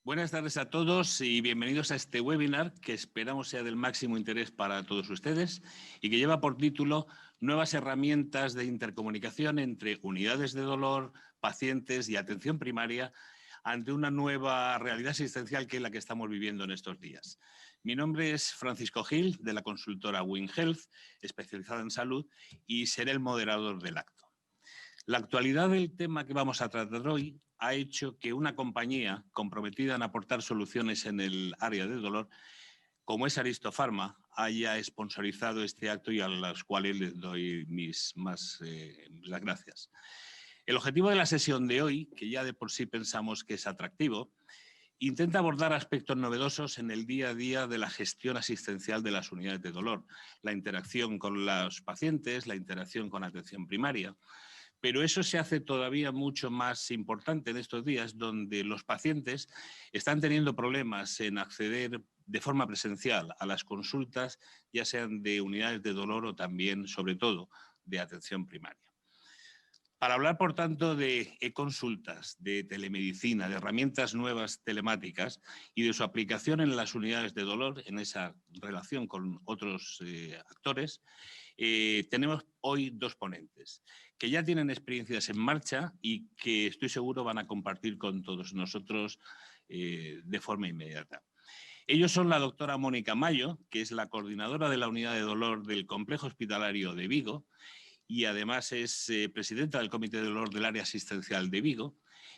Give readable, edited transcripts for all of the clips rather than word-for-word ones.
Buenas tardes a todos y bienvenidos a este webinar que esperamos sea del máximo interés para todos ustedes y que lleva por título Nuevas herramientas de intercomunicación entre unidades de dolor, pacientes y atención primaria ante una nueva realidad asistencial que es la que estamos viviendo en estos días. Mi nombre es Francisco Gil, de la consultora Win Health, especializada en salud, y seré el moderador del acto. La actualidad del tema que vamos a tratar hoy ha hecho que una compañía comprometida en aportar soluciones en el área de dolor, como es Aristofarma, haya sponsorizado este acto y a los cuales les doy las gracias. El objetivo de la sesión de hoy, que ya de por sí pensamos que es atractivo, intenta abordar aspectos novedosos en el día a día de la gestión asistencial de las unidades de dolor, la interacción con los pacientes, la interacción con atención primaria. Pero eso se hace todavía mucho más importante en estos días, donde los pacientes están teniendo problemas en acceder de forma presencial a las consultas, ya sean de unidades de dolor o también, sobre todo, de atención primaria. Para hablar, por tanto, de e-consultas, de telemedicina, de herramientas nuevas telemáticas y de su aplicación en las unidades de dolor, en esa relación con otros actores, tenemos hoy dos ponentes que ya tienen experiencias en marcha y que estoy seguro van a compartir con todos nosotros de forma inmediata. Ellos son la doctora Mónica Mayo, que es la coordinadora de la unidad de dolor del Complejo Hospitalario de Vigo y además es presidenta del Comité de Dolor del Área Asistencial de Vigo.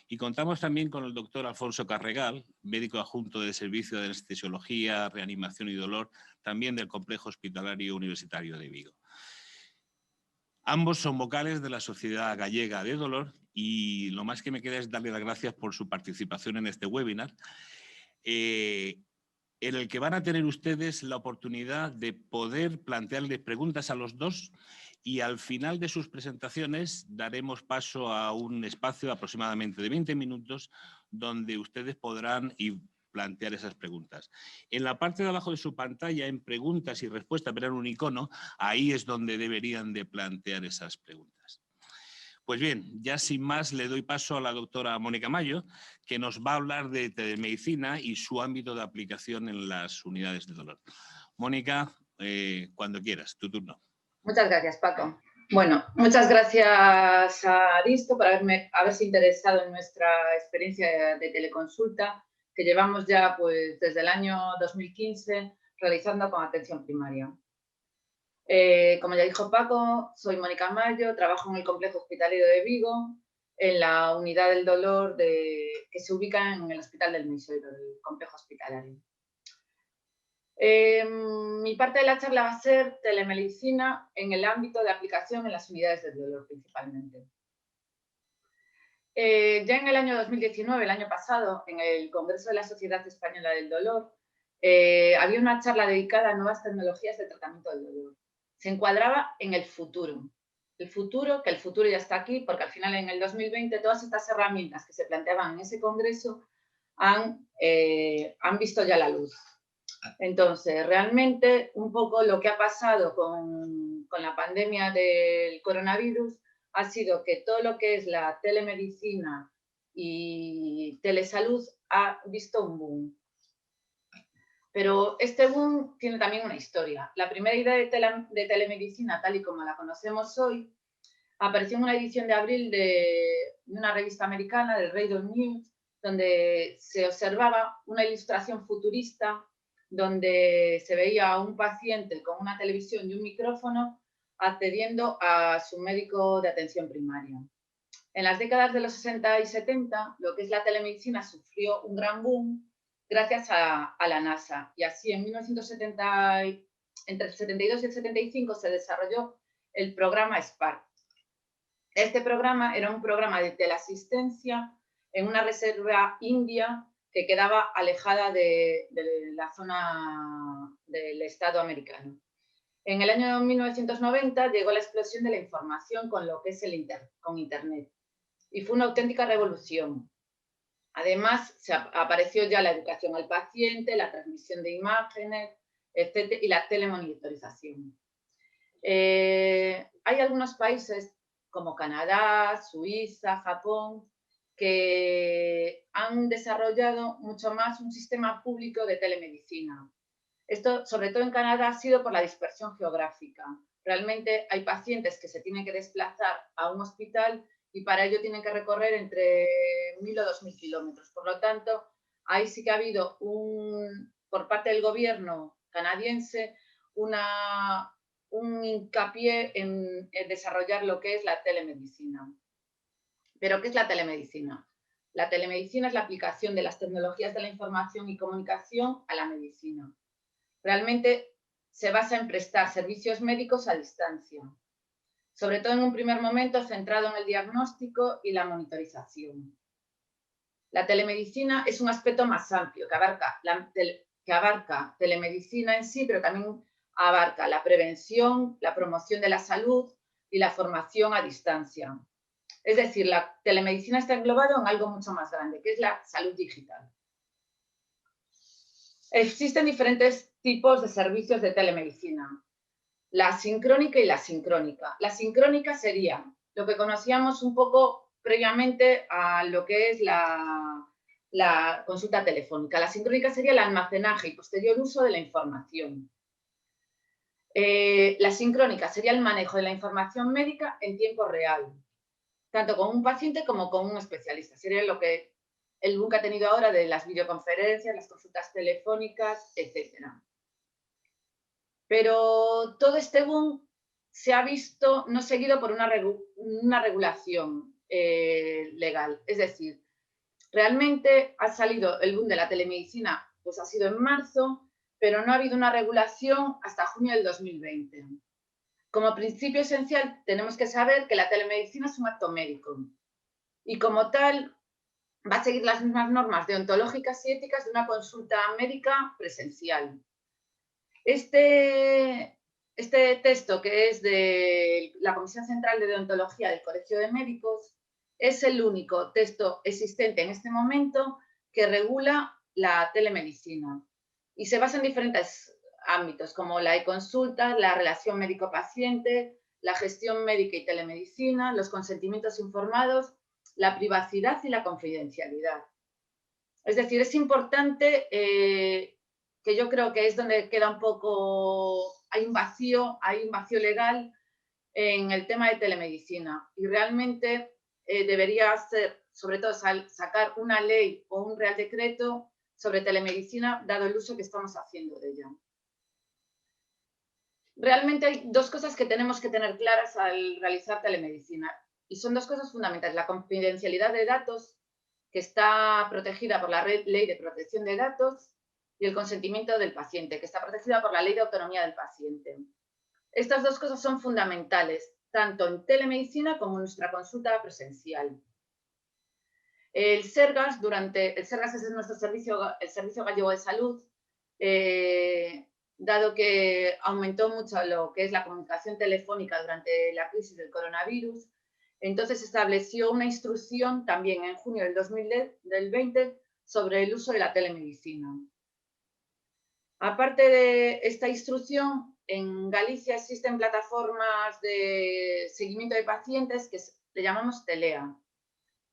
Y contamos también con el doctor Alfonso Carregal, médico adjunto del Servicio de Anestesiología, Reanimación y Dolor, también del Complejo Hospitalario Universitario de Vigo. Ambos son vocales de la Sociedad Gallega de Dolor y lo más que me queda es darle las gracias por su participación en este webinar, en el que van a tener ustedes la oportunidad de poder plantearles preguntas a los dos y al final de sus presentaciones daremos paso a un espacio aproximadamente de 20 minutos donde ustedes podrán plantear esas preguntas. En la parte de abajo de su pantalla, en preguntas y respuestas, verán un icono, ahí es donde deberían de plantear esas preguntas. Pues bien, ya sin más le doy paso a la doctora Mónica Mayo, que nos va a hablar de telemedicina y su ámbito de aplicación en las unidades de dolor. Mónica, cuando quieras, tu turno. Muchas gracias, Paco. Bueno, muchas gracias a Aristo por haberse interesado en nuestra experiencia de teleconsulta que llevamos ya pues, desde el año 2015 realizando con atención primaria. Como ya dijo Paco, soy Mónica Mayo, trabajo en el Complejo Hospitalario de Vigo, en la unidad del dolor que se ubica en el Hospital del Meixoeiro, del Complejo Hospitalario. Mi parte de la charla va a ser telemedicina en el ámbito de aplicación en las unidades del dolor principalmente. Ya en el año 2019, el año pasado, en el Congreso de la Sociedad Española del Dolor, había una charla dedicada a nuevas tecnologías de tratamiento del dolor. Se encuadraba en el futuro, que el futuro ya está aquí, porque al final en el 2020 todas estas herramientas que se planteaban en ese congreso han visto ya la luz. Entonces, realmente, un poco lo que ha pasado con la pandemia del coronavirus ha sido que todo lo que es la telemedicina y telesalud ha visto un boom. Pero este boom tiene también una historia. La primera idea de telemedicina, tal y como la conocemos hoy, apareció en una edición de abril de una revista americana, del Radio News, donde se observaba una ilustración futurista donde se veía a un paciente con una televisión y un micrófono accediendo a su médico de atención primaria. En las décadas de los 60 y 70, lo que es la telemedicina sufrió un gran boom gracias a la NASA. Y así en 1970, entre el 72 y el 75 se desarrolló el programa SPARC. Este programa era un programa de teleasistencia en una reserva india que quedaba alejada de la zona del Estado americano. En el año 1990 llegó la explosión de la información con lo que es con Internet y fue una auténtica revolución. Además, apareció ya la educación al paciente, la transmisión de imágenes, etc., y la telemonitorización. Hay algunos países como Canadá, Suiza, Japón, que han desarrollado mucho más un sistema público de telemedicina. Esto, sobre todo en Canadá, ha sido por la dispersión geográfica. Realmente hay pacientes que se tienen que desplazar a un hospital y para ello tienen que recorrer entre 1.000 o 2.000 kilómetros. Por lo tanto, ahí sí que ha habido por parte del gobierno canadiense un hincapié en desarrollar lo que es la telemedicina. ¿Pero qué es la telemedicina? La telemedicina es la aplicación de las tecnologías de la información y comunicación a la medicina. Realmente se basa en prestar servicios médicos a distancia, sobre todo en un primer momento centrado en el diagnóstico y la monitorización. La telemedicina es un aspecto más amplio que abarca telemedicina en sí, pero también abarca la prevención, la promoción de la salud y la formación a distancia. Es decir, la telemedicina está englobada en algo mucho más grande, que es la salud digital. Existen diferentes tipos de servicios de telemedicina, la sincrónica y la asincrónica. La sincrónica sería lo que conocíamos un poco previamente a lo que es la consulta telefónica. La sincrónica sería el almacenaje y posterior uso de la información. La sincrónica sería el manejo de la información médica en tiempo real, tanto con un paciente como con un especialista. Sería lo que el boom que ha tenido ahora de las videoconferencias, las consultas telefónicas, etc. Pero todo este boom se ha visto no seguido por una regulación legal. Es decir, realmente ha salido el boom de la telemedicina, pues ha sido en marzo, pero no ha habido una regulación hasta junio del 2020. Como principio esencial, tenemos que saber que la telemedicina es un acto médico y como tal va a seguir las mismas normas deontológicas y éticas de una consulta médica presencial. Este texto, que es de la Comisión Central de Deontología del Colegio de Médicos, es el único texto existente en este momento que regula la telemedicina y se basa en diferentes ámbitos, como la e-consulta, la relación médico-paciente, la gestión médica y telemedicina, los consentimientos informados, la privacidad y la confidencialidad. Es decir, es importante, que yo creo que es donde queda un poco, hay un vacío legal en el tema de telemedicina y realmente debería ser, sobre todo, sacar una ley o un real decreto sobre telemedicina, dado el uso que estamos haciendo de ella. Realmente hay dos cosas que tenemos que tener claras al realizar telemedicina y son dos cosas fundamentales: la confidencialidad de datos, que está protegida por la Ley de Protección de Datos, y el consentimiento del paciente, que está protegida por la Ley de Autonomía del Paciente. Estas dos cosas son fundamentales, tanto en telemedicina como en nuestra consulta presencial. El Sergas es nuestro el Servicio Gallego de Salud, dado que aumentó mucho lo que es la comunicación telefónica durante la crisis del coronavirus, entonces estableció una instrucción también en junio del 2020 sobre el uso de la telemedicina. Aparte de esta instrucción, en Galicia existen plataformas de seguimiento de pacientes que le llamamos TELEA.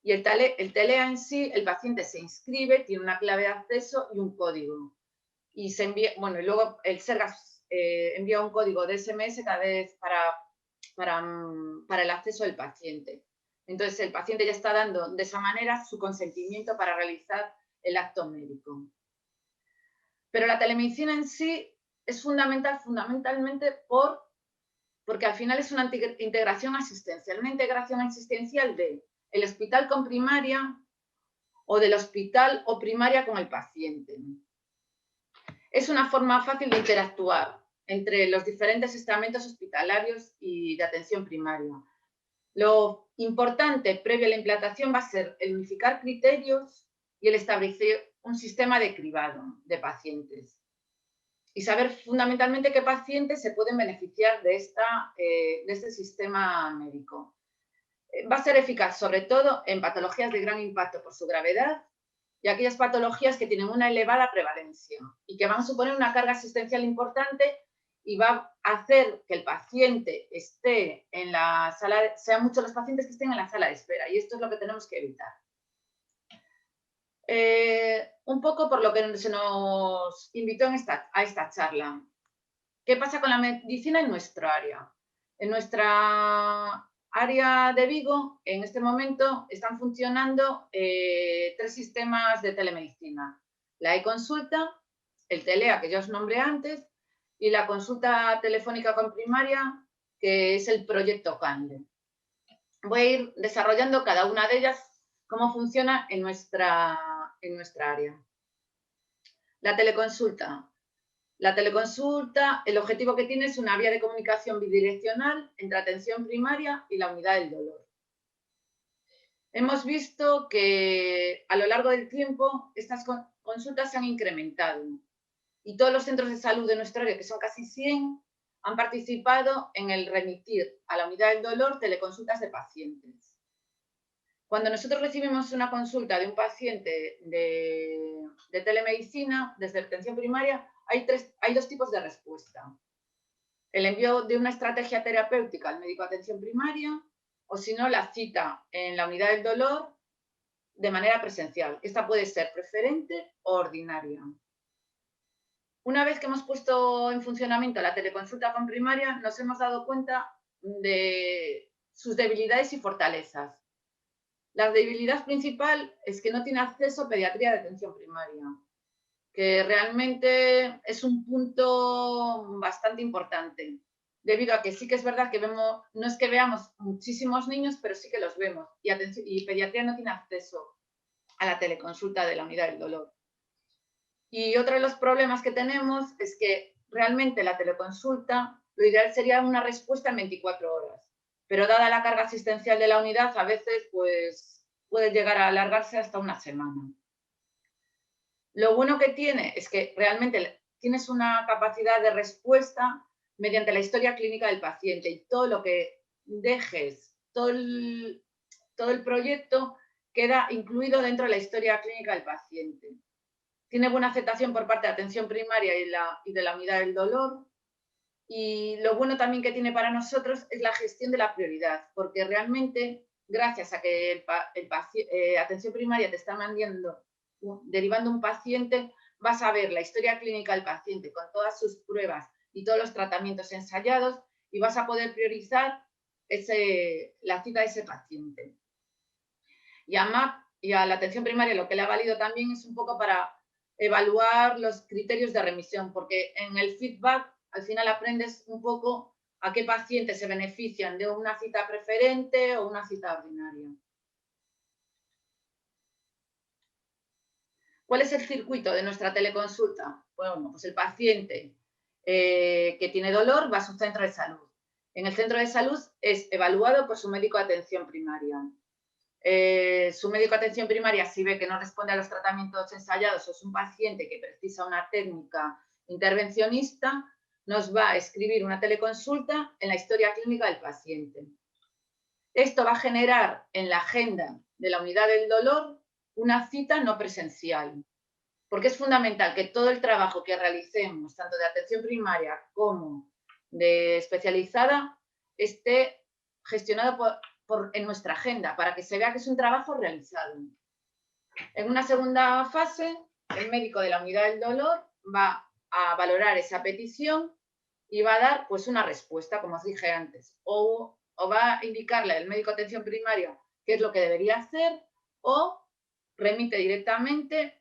Y el TELEA en sí, el paciente se inscribe, tiene una clave de acceso y un código. Y se envía, bueno, y luego el Sergas envía un código de SMS cada vez para el acceso del paciente. Entonces, el paciente ya está dando de esa manera su consentimiento para realizar el acto médico. Pero la telemedicina en sí es fundamentalmente porque al final es una integración asistencial del hospital con primaria o del hospital o primaria con el paciente. Es una forma fácil de interactuar entre los diferentes estamentos hospitalarios y de atención primaria. Lo importante previo a la implantación va a ser el unificar criterios y el establecer un sistema de cribado de pacientes y saber fundamentalmente qué pacientes se pueden beneficiar de este sistema médico. Va a ser eficaz sobre todo en patologías de gran impacto por su gravedad y aquellas patologías que tienen una elevada prevalencia y que van a suponer una carga asistencial importante y va a hacer que el paciente esté en la sala, sean muchos los pacientes que estén en la sala de espera, y esto es lo que tenemos que evitar. Un poco por lo que se nos invitó a esta charla. ¿Qué pasa con la medicina en nuestra área? En nuestra área de Vigo, en este momento, están funcionando 3 sistemas de telemedicina. La e-consulta, el TELEA, que ya os nombré antes, y la consulta telefónica con primaria, que es el proyecto CANDE. Voy a ir desarrollando cada una de ellas, cómo funciona en nuestra área. La teleconsulta. La teleconsulta, el objetivo que tiene es una vía de comunicación bidireccional entre atención primaria y la unidad del dolor. Hemos visto que a lo largo del tiempo estas consultas se han incrementado y todos los centros de salud de nuestra área, que son casi 100, han participado en el remitir a la unidad del dolor teleconsultas de pacientes. Cuando nosotros recibimos una consulta de un paciente de telemedicina, desde atención primaria, hay 2 tipos de respuesta. El envío de una estrategia terapéutica al médico de atención primaria, o si no, la cita en la unidad del dolor de manera presencial. Esta puede ser preferente o ordinaria. Una vez que hemos puesto en funcionamiento la teleconsulta con primaria, nos hemos dado cuenta de sus debilidades y fortalezas. La debilidad principal es que no tiene acceso a pediatría de atención primaria, que realmente es un punto bastante importante, debido a que sí que es verdad que vemos, no es que veamos muchísimos niños, pero sí que los vemos, y pediatría no tiene acceso a la teleconsulta de la unidad del dolor. Y otro de los problemas que tenemos es que realmente la teleconsulta, lo ideal sería una respuesta en 24 horas, pero dada la carga asistencial de la unidad, a veces pues, puede llegar a alargarse hasta una semana. Lo bueno que tiene es que realmente tienes una capacidad de respuesta mediante la historia clínica del paciente y todo lo que dejes, todo el proyecto queda incluido dentro de la historia clínica del paciente. Tiene buena aceptación por parte de atención primaria y de la unidad del dolor. Y lo bueno también que tiene para nosotros es la gestión de la prioridad, porque realmente, gracias a que atención primaria te está derivando un paciente, vas a ver la historia clínica del paciente con todas sus pruebas y todos los tratamientos ensayados y vas a poder priorizar la cita de ese paciente. Y a la atención primaria lo que le ha valido también es un poco para evaluar los criterios de remisión, porque en el feedback al final aprendes un poco a qué pacientes se benefician de una cita preferente o una cita ordinaria. ¿Cuál es el circuito de nuestra teleconsulta? Bueno, pues el paciente que tiene dolor va a su centro de salud. En el centro de salud es evaluado por su médico de atención primaria. Su médico de atención primaria, si ve que no responde a los tratamientos ensayados o es un paciente que precisa una técnica intervencionista, nos va a escribir una teleconsulta en la historia clínica del paciente. Esto va a generar en la agenda de la unidad del dolor una cita no presencial, porque es fundamental que todo el trabajo que realicemos, tanto de atención primaria como de especializada, esté gestionado en nuestra agenda, para que se vea que es un trabajo realizado. En una segunda fase, el médico de la unidad del dolor va a valorar esa petición y va a dar pues una respuesta, como os dije antes, o va a indicarle al médico de atención primaria qué es lo que debería hacer, o remite directamente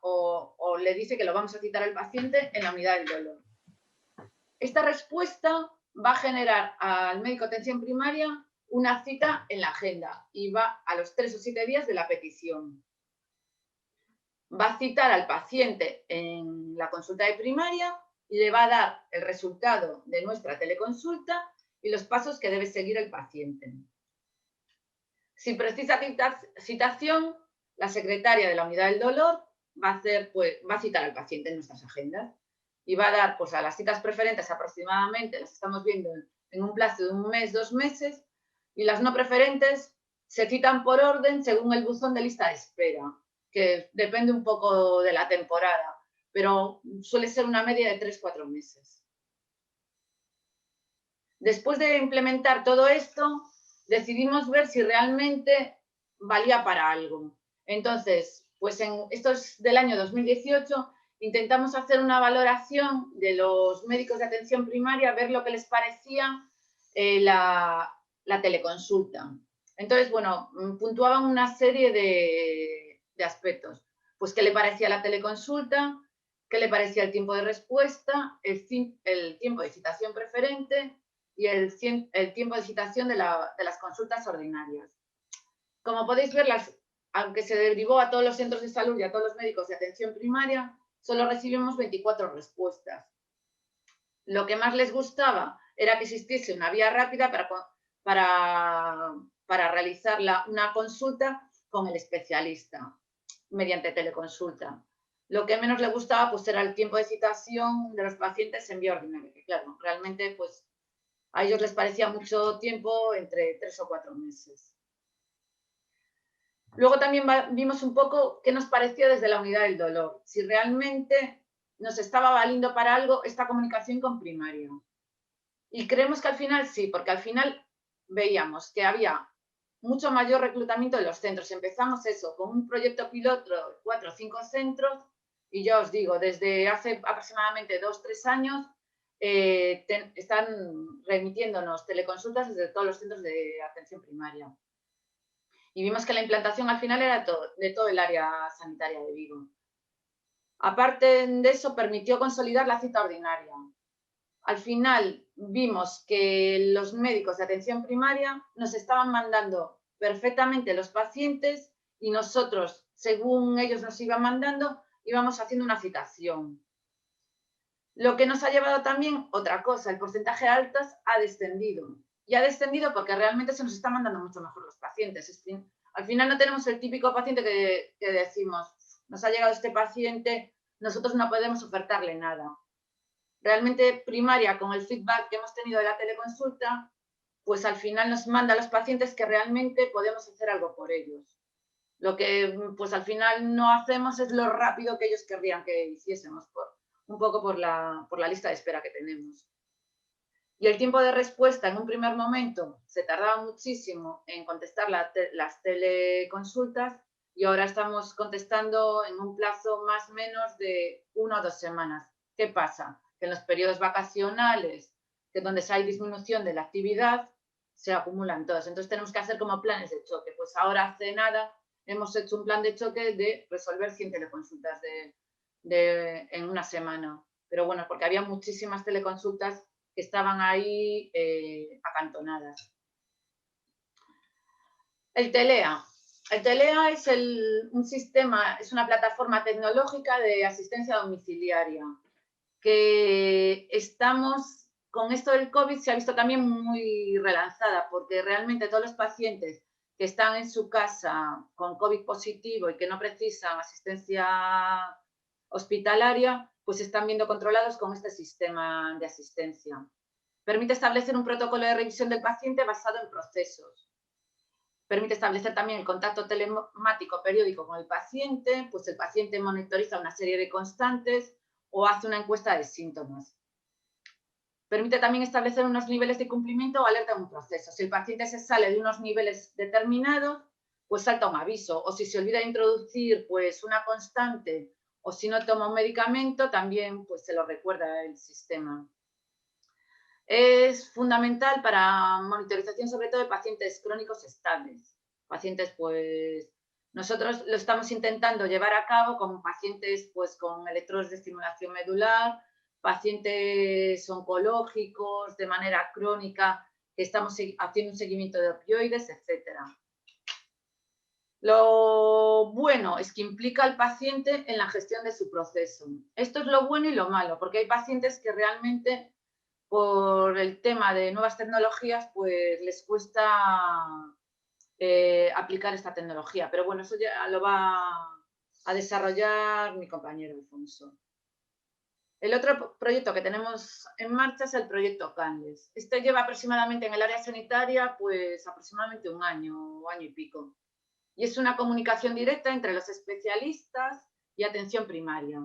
o le dice que lo vamos a citar al paciente en la unidad del dolor. Esta respuesta va a generar al médico de atención primaria una cita en la agenda y va a los 3 o 7 días de la petición. Va a citar al paciente en la consulta de primaria y le va a dar el resultado de nuestra teleconsulta y los pasos que debe seguir el paciente. Si precisa citación, la secretaria de la unidad del dolor va a citar al paciente en nuestras agendas y va a dar pues, a las citas preferentes aproximadamente, las estamos viendo en un plazo de 1 mes, 2 meses, y las no preferentes se citan por orden según el buzón de lista de espera, que depende un poco de la temporada, pero suele ser una media de 3-4 meses. Después de implementar todo esto, decidimos ver si realmente valía para algo. Entonces, Pues esto es del año 2018, intentamos hacer una valoración de los médicos de atención primaria, ver lo que les parecía la teleconsulta. Entonces, bueno, puntuaban una serie de aspectos. Pues qué le parecía la teleconsulta, qué le parecía el tiempo de respuesta, el tiempo de citación preferente y el tiempo de citación de las consultas ordinarias. Como podéis ver, aunque se derivó a todos los centros de salud y a todos los médicos de atención primaria, solo recibimos 24 respuestas. Lo que más les gustaba era que existiese una vía rápida para realizar una consulta con el especialista mediante teleconsulta. Lo que menos le gustaba pues era el tiempo de citación de los pacientes en vía ordinaria, que claro, realmente pues a ellos les parecía mucho tiempo, entre 3 o 4 meses. Luego también vimos un poco qué nos pareció desde la unidad del dolor, si realmente nos estaba valiendo para algo esta comunicación con primaria. Y creemos que al final sí, porque al final veíamos que había mucho mayor reclutamiento de los centros. Empezamos eso con un proyecto piloto, 4 o 5 centros, y ya os digo, desde hace aproximadamente 2 o 3 años están remitiéndonos teleconsultas desde todos los centros de atención primaria. Y vimos que la implantación al final era de todo el área sanitaria de Vigo. Aparte de eso, permitió consolidar la cita ordinaria. Al final vimos que los médicos de atención primaria nos estaban mandando perfectamente los pacientes y nosotros, según ellos nos iban mandando, íbamos haciendo una citación. Lo que nos ha llevado también, otra cosa, el porcentaje de altas ha descendido. Y ha descendido porque realmente se nos están mandando mucho mejor los pacientes. Al final no tenemos el típico paciente que decimos, nos ha llegado este paciente, nosotros no podemos ofertarle nada. Realmente primaria, con el feedback que hemos tenido de la teleconsulta, pues al final nos manda a los pacientes que realmente podemos hacer algo por ellos. Lo que pues al final no hacemos es lo rápido que ellos querrían que hiciésemos, un poco por la lista de espera que tenemos. Y el tiempo de respuesta en un primer momento se tardaba muchísimo en contestar las teleconsultas y ahora estamos contestando en un plazo más o menos de 1 o 2 semanas. ¿Qué pasa? Que en los periodos vacacionales, que es donde hay disminución de la actividad, se acumulan todos. Entonces tenemos que hacer como planes de choque. Pues ahora hace nada hemos hecho un plan de choque de resolver 100 teleconsultas en una semana. Pero bueno, porque había muchísimas teleconsultas que estaban ahí acantonadas. El TELEA. El TELEA es un sistema, es una plataforma tecnológica de asistencia domiciliaria que estamos, con esto del COVID se ha visto también muy relanzada porque realmente todos los pacientes que están en su casa con COVID positivo y que no precisan asistencia hospitalaria, pues están viendo controlados con este sistema de asistencia. Permite establecer un protocolo de revisión del paciente basado en procesos. Permite establecer también el contacto telemático periódico con el paciente, pues el paciente monitoriza una serie de constantes o hace una encuesta de síntomas. Permite también establecer unos niveles de cumplimiento o alerta en un proceso. Si el paciente se sale de unos niveles determinados, pues salta un aviso. O si se olvida de introducir pues, una constante o si no toma un medicamento, también pues, se lo recuerda el sistema. Es fundamental para monitorización sobre todo de pacientes crónicos estables. Pacientes, pues, nosotros lo estamos intentando llevar a cabo con pacientes pues, con electrodos de estimulación medular, pacientes oncológicos de manera crónica, que estamos haciendo un seguimiento de opioides, etc. Lo bueno es que implica al paciente en la gestión de su proceso. Esto es lo bueno y lo malo, porque hay pacientes que realmente por el tema de nuevas tecnologías, pues les cuesta aplicar esta tecnología. Pero bueno, eso ya lo va a desarrollar mi compañero Alfonso. El otro proyecto que tenemos en marcha es el proyecto Candes. Este lleva aproximadamente en el área sanitaria, pues aproximadamente un año y pico. Y es una comunicación directa entre los especialistas y atención primaria.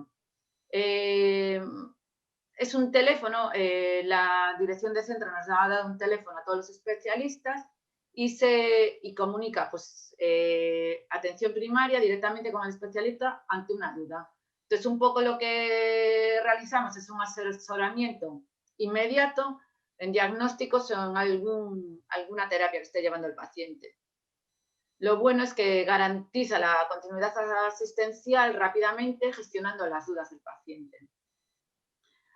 Es un teléfono, la dirección de centro nos ha dado un teléfono a todos los especialistas y comunica pues, atención primaria directamente con el especialista ante una duda. Entonces, un poco lo que realizamos es un asesoramiento inmediato en diagnósticos o en alguna terapia que esté llevando el paciente. Lo bueno es que garantiza la continuidad asistencial rápidamente, gestionando las dudas del paciente.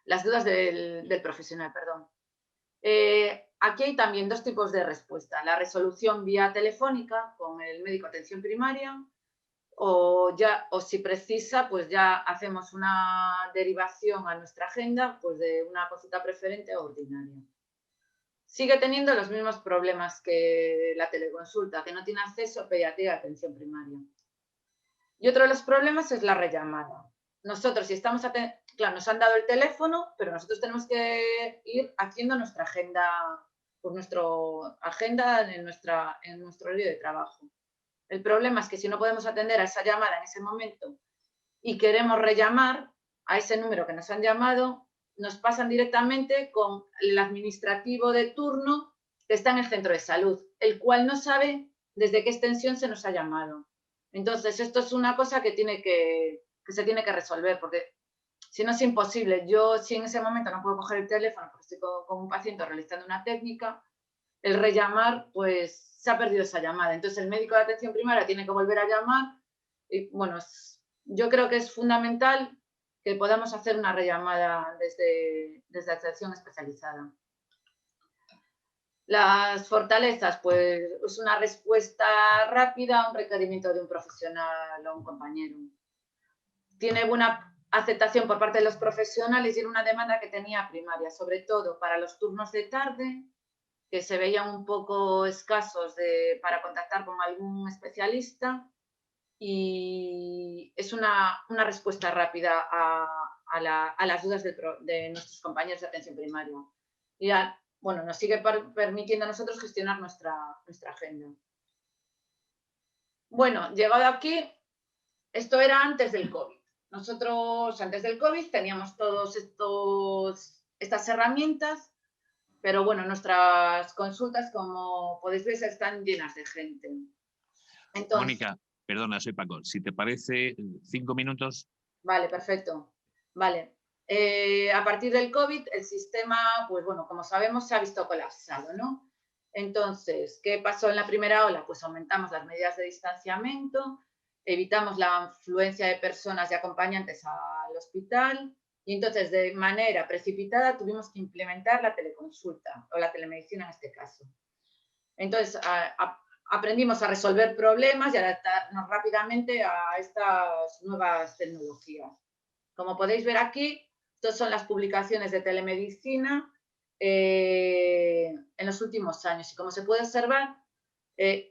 Las dudas del profesional, perdón. Aquí hay también dos tipos de respuesta. La resolución vía telefónica con el médico de atención primaria o si precisa, pues ya hacemos una derivación a nuestra agenda pues de una consulta preferente o ordinaria. Sigue teniendo los mismos problemas que la teleconsulta, que no tiene acceso a pediatría de atención primaria. Y otro de los problemas es la rellamada. Nosotros, si estamos claro, nos han dado el teléfono, pero nosotros tenemos que ir haciendo nuestra agenda, pues nuestra agenda en nuestro horario de trabajo. El problema es que si no podemos atender a esa llamada en ese momento y queremos rellamar a ese número que nos han llamado, nos pasan directamente con el administrativo de turno que está en el centro de salud, el cual no sabe desde qué extensión se nos ha llamado. Entonces, esto es una cosa que se tiene que resolver, porque si no es imposible. Yo, si en ese momento no puedo coger el teléfono porque estoy con un paciente realizando una técnica, el rellamar, pues se ha perdido esa llamada. Entonces, el médico de atención primaria tiene que volver a llamar. Y bueno, yo creo que es fundamental que podamos hacer una rellamada desde la atención especializada. Las fortalezas, pues es una respuesta rápida a un requerimiento de un profesional o un compañero. Tiene buena aceptación por parte de los profesionales y era una demanda que tenía primaria, sobre todo para los turnos de tarde, que se veían un poco escasos para contactar con algún especialista, y es una respuesta rápida a las dudas de nuestros compañeros de atención primaria. Y bueno, nos sigue permitiendo a nosotros gestionar nuestra agenda. Bueno, llegado aquí, esto era antes del COVID. Nosotros antes del COVID teníamos todas estas herramientas, pero bueno, nuestras consultas, como podéis ver, están llenas de gente. Entonces, Mónica, perdona, soy Paco. Si te parece, 5 minutos. Vale, perfecto. Vale. A partir del COVID, el sistema, pues bueno, como sabemos, se ha visto colapsado, ¿no? Entonces, ¿qué pasó en la primera ola? Pues aumentamos las medidas de distanciamiento, evitamos la afluencia de personas y acompañantes al hospital, y entonces, de manera precipitada, tuvimos que implementar la teleconsulta, o la telemedicina en este caso. Entonces, aprendimos a resolver problemas y adaptarnos rápidamente a estas nuevas tecnologías. Como podéis ver aquí, estas son las publicaciones de telemedicina en los últimos años. Y como se puede observar,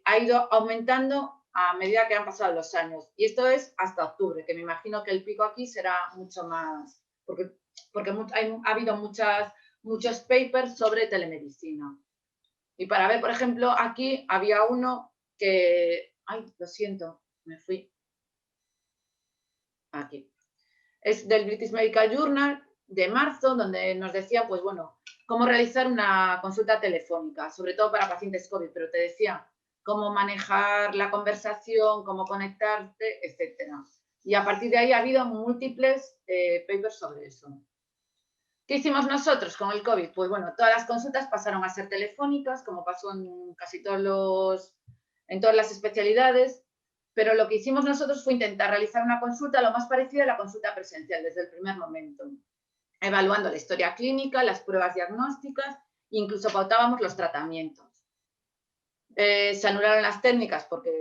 ha ido aumentando a medida que han pasado los años. Y esto es hasta octubre, que me imagino que el pico aquí será mucho más, porque ha habido muchos papers sobre telemedicina. Y para ver, por ejemplo, aquí había uno que... Ay, lo siento, me fui. Aquí. Es del British Medical Journal de marzo, donde nos decía, pues bueno, cómo realizar una consulta telefónica, sobre todo para pacientes COVID, pero te decía cómo manejar la conversación, cómo conectarte, etcétera. Y a partir de ahí ha habido múltiples papers sobre eso. ¿Qué hicimos nosotros con el COVID? Pues bueno, todas las consultas pasaron a ser telefónicas, como pasó en casi todas las especialidades, pero lo que hicimos nosotros fue intentar realizar una consulta lo más parecida a la consulta presencial desde el primer momento, evaluando la historia clínica, las pruebas diagnósticas e incluso pautábamos los tratamientos. Se anularon las técnicas porque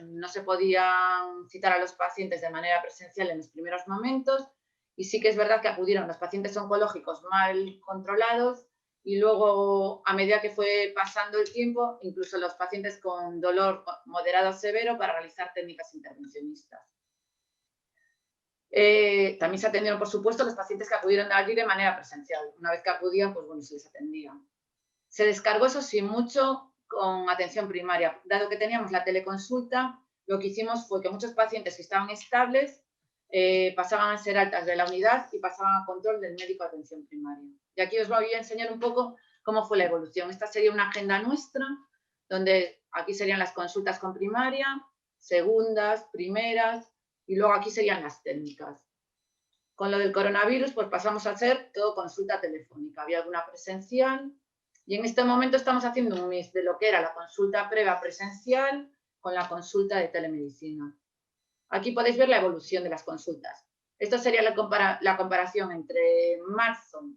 no se podían citar a los pacientes de manera presencial en los primeros momentos. Y sí que es verdad que acudieron los pacientes oncológicos mal controlados y luego, a medida que fue pasando el tiempo, incluso los pacientes con dolor moderado o severo para realizar técnicas intervencionistas. También se atendieron, por supuesto, los pacientes que acudieron allí de manera presencial. Una vez que acudían, pues bueno, se les atendía. Se descargó, eso sí, mucho con atención primaria. Dado que teníamos la teleconsulta, lo que hicimos fue que muchos pacientes que estaban estables pasaban a ser altas de la unidad y pasaban a control del médico de atención primaria. Y aquí os voy a enseñar un poco cómo fue la evolución. Esta sería una agenda nuestra, donde aquí serían las consultas con primaria, segundas, primeras, y luego aquí serían las técnicas. Con lo del coronavirus, pues pasamos a hacer todo consulta telefónica. Había alguna presencial y en este momento estamos haciendo un mix de lo que era la consulta previa presencial con la consulta de telemedicina. Aquí podéis ver la evolución de las consultas. Esto sería la comparación entre marzo,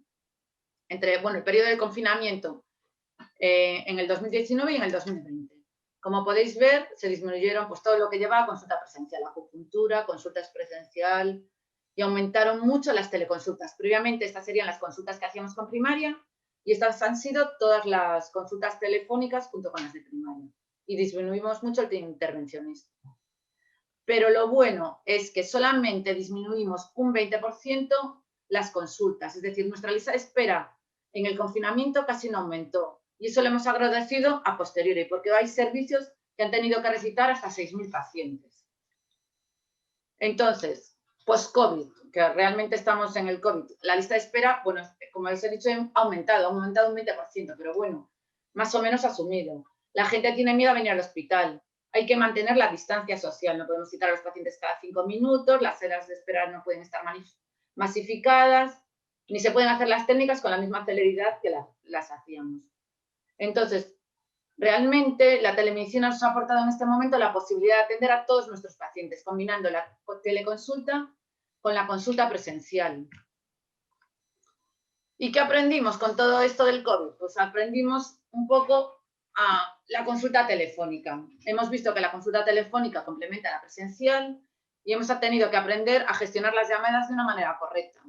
el periodo de confinamiento en el 2019 y en el 2020. Como podéis ver, se disminuyeron pues, todo lo que llevaba a consulta presencial, acupuntura, consultas presencial, y aumentaron mucho las teleconsultas. Previamente estas serían las consultas que hacíamos con primaria y estas han sido todas las consultas telefónicas junto con las de primaria. Y disminuimos mucho el de intervencionista. Pero lo bueno es que solamente disminuimos un 20% las consultas, es decir, nuestra lista de espera en el confinamiento casi no aumentó. Y eso lo hemos agradecido a posteriori, porque hay servicios que han tenido que recitar hasta 6.000 pacientes. Entonces, post-COVID, que realmente estamos en el COVID, la lista de espera, bueno, como les he dicho, ha aumentado un 20%, pero bueno, más o menos asumido. La gente tiene miedo a venir al hospital. Hay que mantener la distancia social, no podemos citar a los pacientes cada 5 minutos, las horas de espera no pueden estar masificadas, ni se pueden hacer las técnicas con la misma celeridad que las hacíamos. Entonces, realmente la telemedicina nos ha aportado en este momento la posibilidad de atender a todos nuestros pacientes, combinando la teleconsulta con la consulta presencial. ¿Y qué aprendimos con todo esto del COVID? Pues aprendimos un poco a la consulta telefónica. Hemos visto que la consulta telefónica complementa a la presencial y hemos tenido que aprender a gestionar las llamadas de una manera correcta.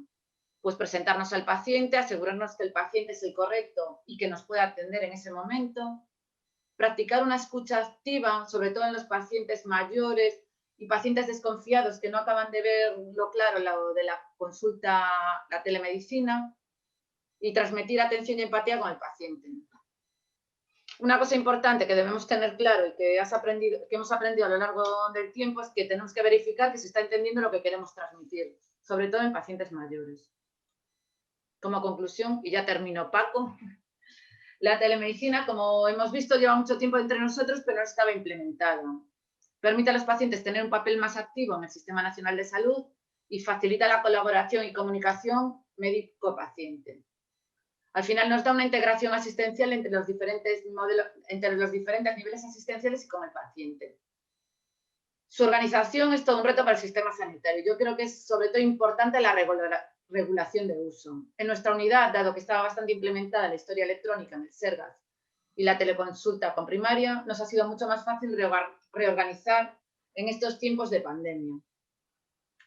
Pues presentarnos al paciente, asegurarnos que el paciente es el correcto y que nos pueda atender en ese momento. Practicar una escucha activa, sobre todo en los pacientes mayores y pacientes desconfiados que no acaban de ver lo claro lo de la consulta, la telemedicina, y transmitir atención y empatía con el paciente. Una cosa importante que debemos tener claro y que hemos aprendido a lo largo del tiempo es que tenemos que verificar que se está entendiendo lo que queremos transmitir, sobre todo en pacientes mayores. Como conclusión, y ya termino, Paco, la telemedicina, como hemos visto, lleva mucho tiempo entre nosotros, pero no estaba implementada. Permite a los pacientes tener un papel más activo en el Sistema Nacional de Salud y facilita la colaboración y comunicación médico-paciente. Al final nos da una integración asistencial entre los diferentes niveles asistenciales y con el paciente. Su organización es todo un reto para el sistema sanitario. Yo creo que es sobre todo importante la regulación de uso. En nuestra unidad, dado que estaba bastante implementada la historia electrónica en el Sergas y la teleconsulta con primaria, nos ha sido mucho más fácil reorganizar en estos tiempos de pandemia.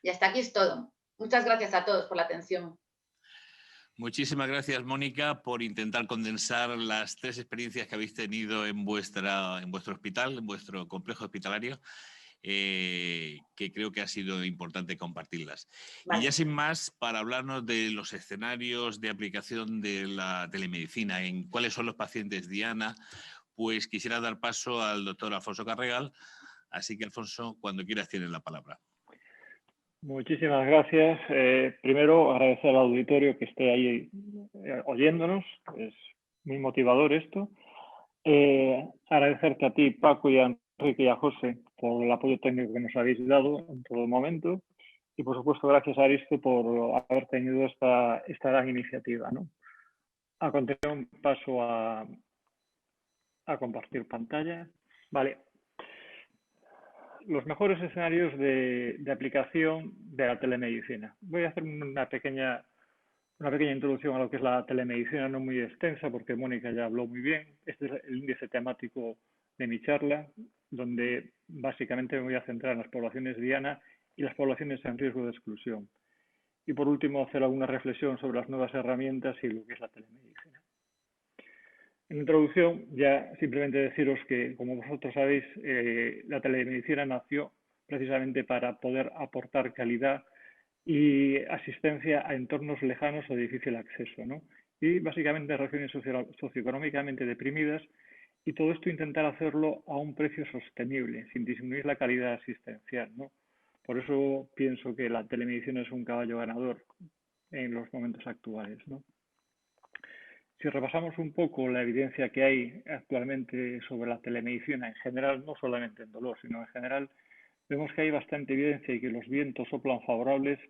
Y hasta aquí es todo. Muchas gracias a todos por la atención. Muchísimas gracias, Mónica, por intentar condensar las 3 experiencias que habéis tenido en vuestro hospital, en vuestro complejo hospitalario, que creo que ha sido importante compartirlas. Vale. Y ya sin más, para hablarnos de los escenarios de aplicación de la telemedicina, en cuáles son los pacientes Diana, pues quisiera dar paso al doctor Alfonso Carregal. Así que, Alfonso, cuando quieras tienes la palabra. Muchísimas gracias. Primero, agradecer al auditorio que esté ahí oyéndonos. Es muy motivador esto. Agradecerte a ti, Paco, y a Enrique y a José por el apoyo técnico que nos habéis dado en todo momento. Y, por supuesto, gracias a Aristo por haber tenido esta gran iniciativa, ¿no? A continuación paso a compartir pantalla. Vale. Los mejores escenarios de aplicación de la telemedicina. Voy a hacer una pequeña introducción a lo que es la telemedicina, no muy extensa, porque Mónica ya habló muy bien. Este es el índice temático de mi charla, donde básicamente me voy a centrar en las poblaciones diana y las poblaciones en riesgo de exclusión. Y por último, hacer alguna reflexión sobre las nuevas herramientas y lo que es la telemedicina. En introducción, ya simplemente deciros que, como vosotros sabéis, la telemedicina nació precisamente para poder aportar calidad y asistencia a entornos lejanos o de difícil acceso, ¿no? Y básicamente regiones socioeconómicamente deprimidas, y todo esto intentar hacerlo a un precio sostenible, sin disminuir la calidad asistencial, ¿no? Por eso pienso que la telemedicina es un caballo ganador en los momentos actuales, ¿no? Si repasamos un poco la evidencia que hay actualmente sobre la telemedicina en general, no solamente en dolor, sino en general, vemos que hay bastante evidencia y que los vientos soplan favorables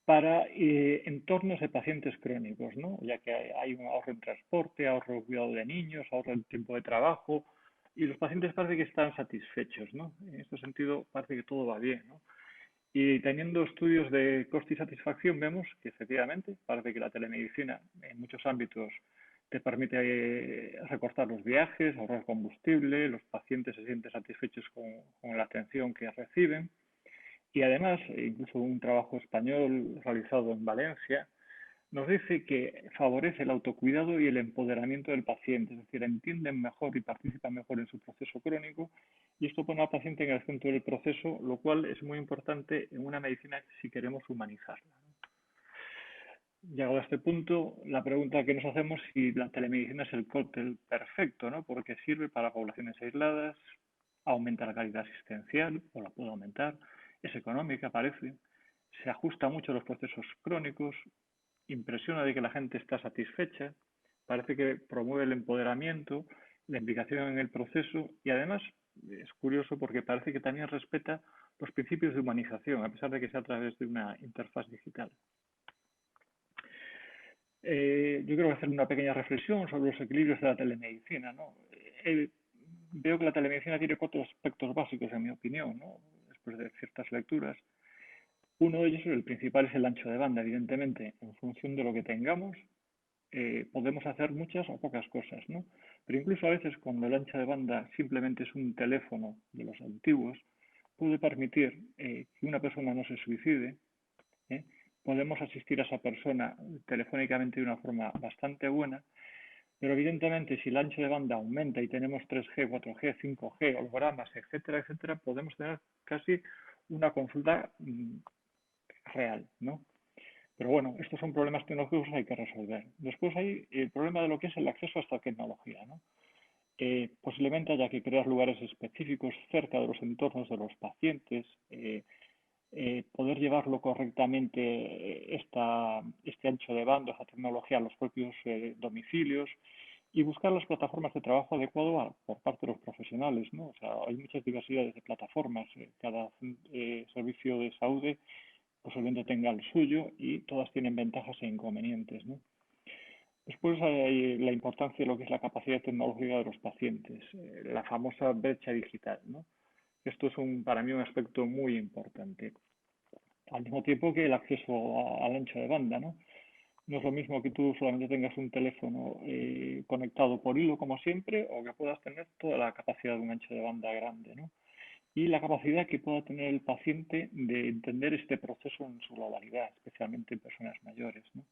para entornos de pacientes crónicos, ¿no? Ya que hay un ahorro en transporte, ahorro en cuidado de niños, ahorro en tiempo de trabajo, y los pacientes parece que están satisfechos, ¿no? En este sentido parece que todo va bien, ¿no? Y teniendo estudios de coste y satisfacción, vemos que efectivamente parece que la telemedicina en muchos ámbitos te permite recortar los viajes, ahorrar combustible, los pacientes se sienten satisfechos con la atención que reciben. Y además, incluso un trabajo español realizado en Valencia nos dice que favorece el autocuidado y el empoderamiento del paciente, es decir, entienden mejor y participan mejor en su proceso crónico, y esto pone al paciente en el centro del proceso, lo cual es muy importante en una medicina si queremos humanizarla. Llegado a este punto, la pregunta que nos hacemos es si la telemedicina es el cóctel perfecto, ¿no? Porque sirve para poblaciones aisladas, aumenta la calidad asistencial, o la puede aumentar, es económica, parece, se ajusta mucho a los procesos crónicos, impresiona de que la gente está satisfecha, parece que promueve el empoderamiento, la implicación en el proceso y además es curioso porque parece que también respeta los principios de humanización, a pesar de que sea a través de una interfaz digital. Yo quiero hacer una pequeña reflexión sobre los equilibrios de la telemedicina, ¿no? Veo que la telemedicina tiene 4 aspectos básicos, en mi opinión, ¿no? Después de ciertas lecturas. Uno de ellos, el principal, es el ancho de banda. Evidentemente, en función de lo que tengamos, podemos hacer muchas o pocas cosas, ¿no? Pero incluso a veces cuando el ancho de banda simplemente es un teléfono de los antiguos, puede permitir que una persona no se suicide, ¿eh? Podemos asistir a esa persona telefónicamente de una forma bastante buena, pero evidentemente si el ancho de banda aumenta y tenemos 3G, 4G, 5G, hologramas, etcétera, etcétera, podemos tener casi una consulta real, ¿no? Pero bueno, estos son problemas tecnológicos que hay que resolver. Después hay el problema de lo que es el acceso a esta tecnología, ¿no? Posiblemente haya que crear lugares específicos cerca de los entornos de los pacientes, poder llevarlo correctamente este ancho de banda, esta tecnología a los propios domicilios y buscar las plataformas de trabajo adecuado por parte de los profesionales, ¿no? O sea, hay muchas diversidades de plataformas, cada servicio de salud posiblemente tenga el suyo y todas tienen ventajas e inconvenientes, ¿no? Después hay la importancia de lo que es la capacidad tecnológica de los pacientes, la famosa brecha digital, ¿no? Esto es para mí un aspecto muy importante. Al mismo tiempo que el acceso al ancho de banda, ¿no? No es lo mismo que tú solamente tengas un teléfono conectado por hilo, como siempre, o que puedas tener toda la capacidad de un ancho de banda grande, ¿no? Y la capacidad que pueda tener el paciente de entender este proceso en su globalidad, especialmente en personas mayores, ¿no?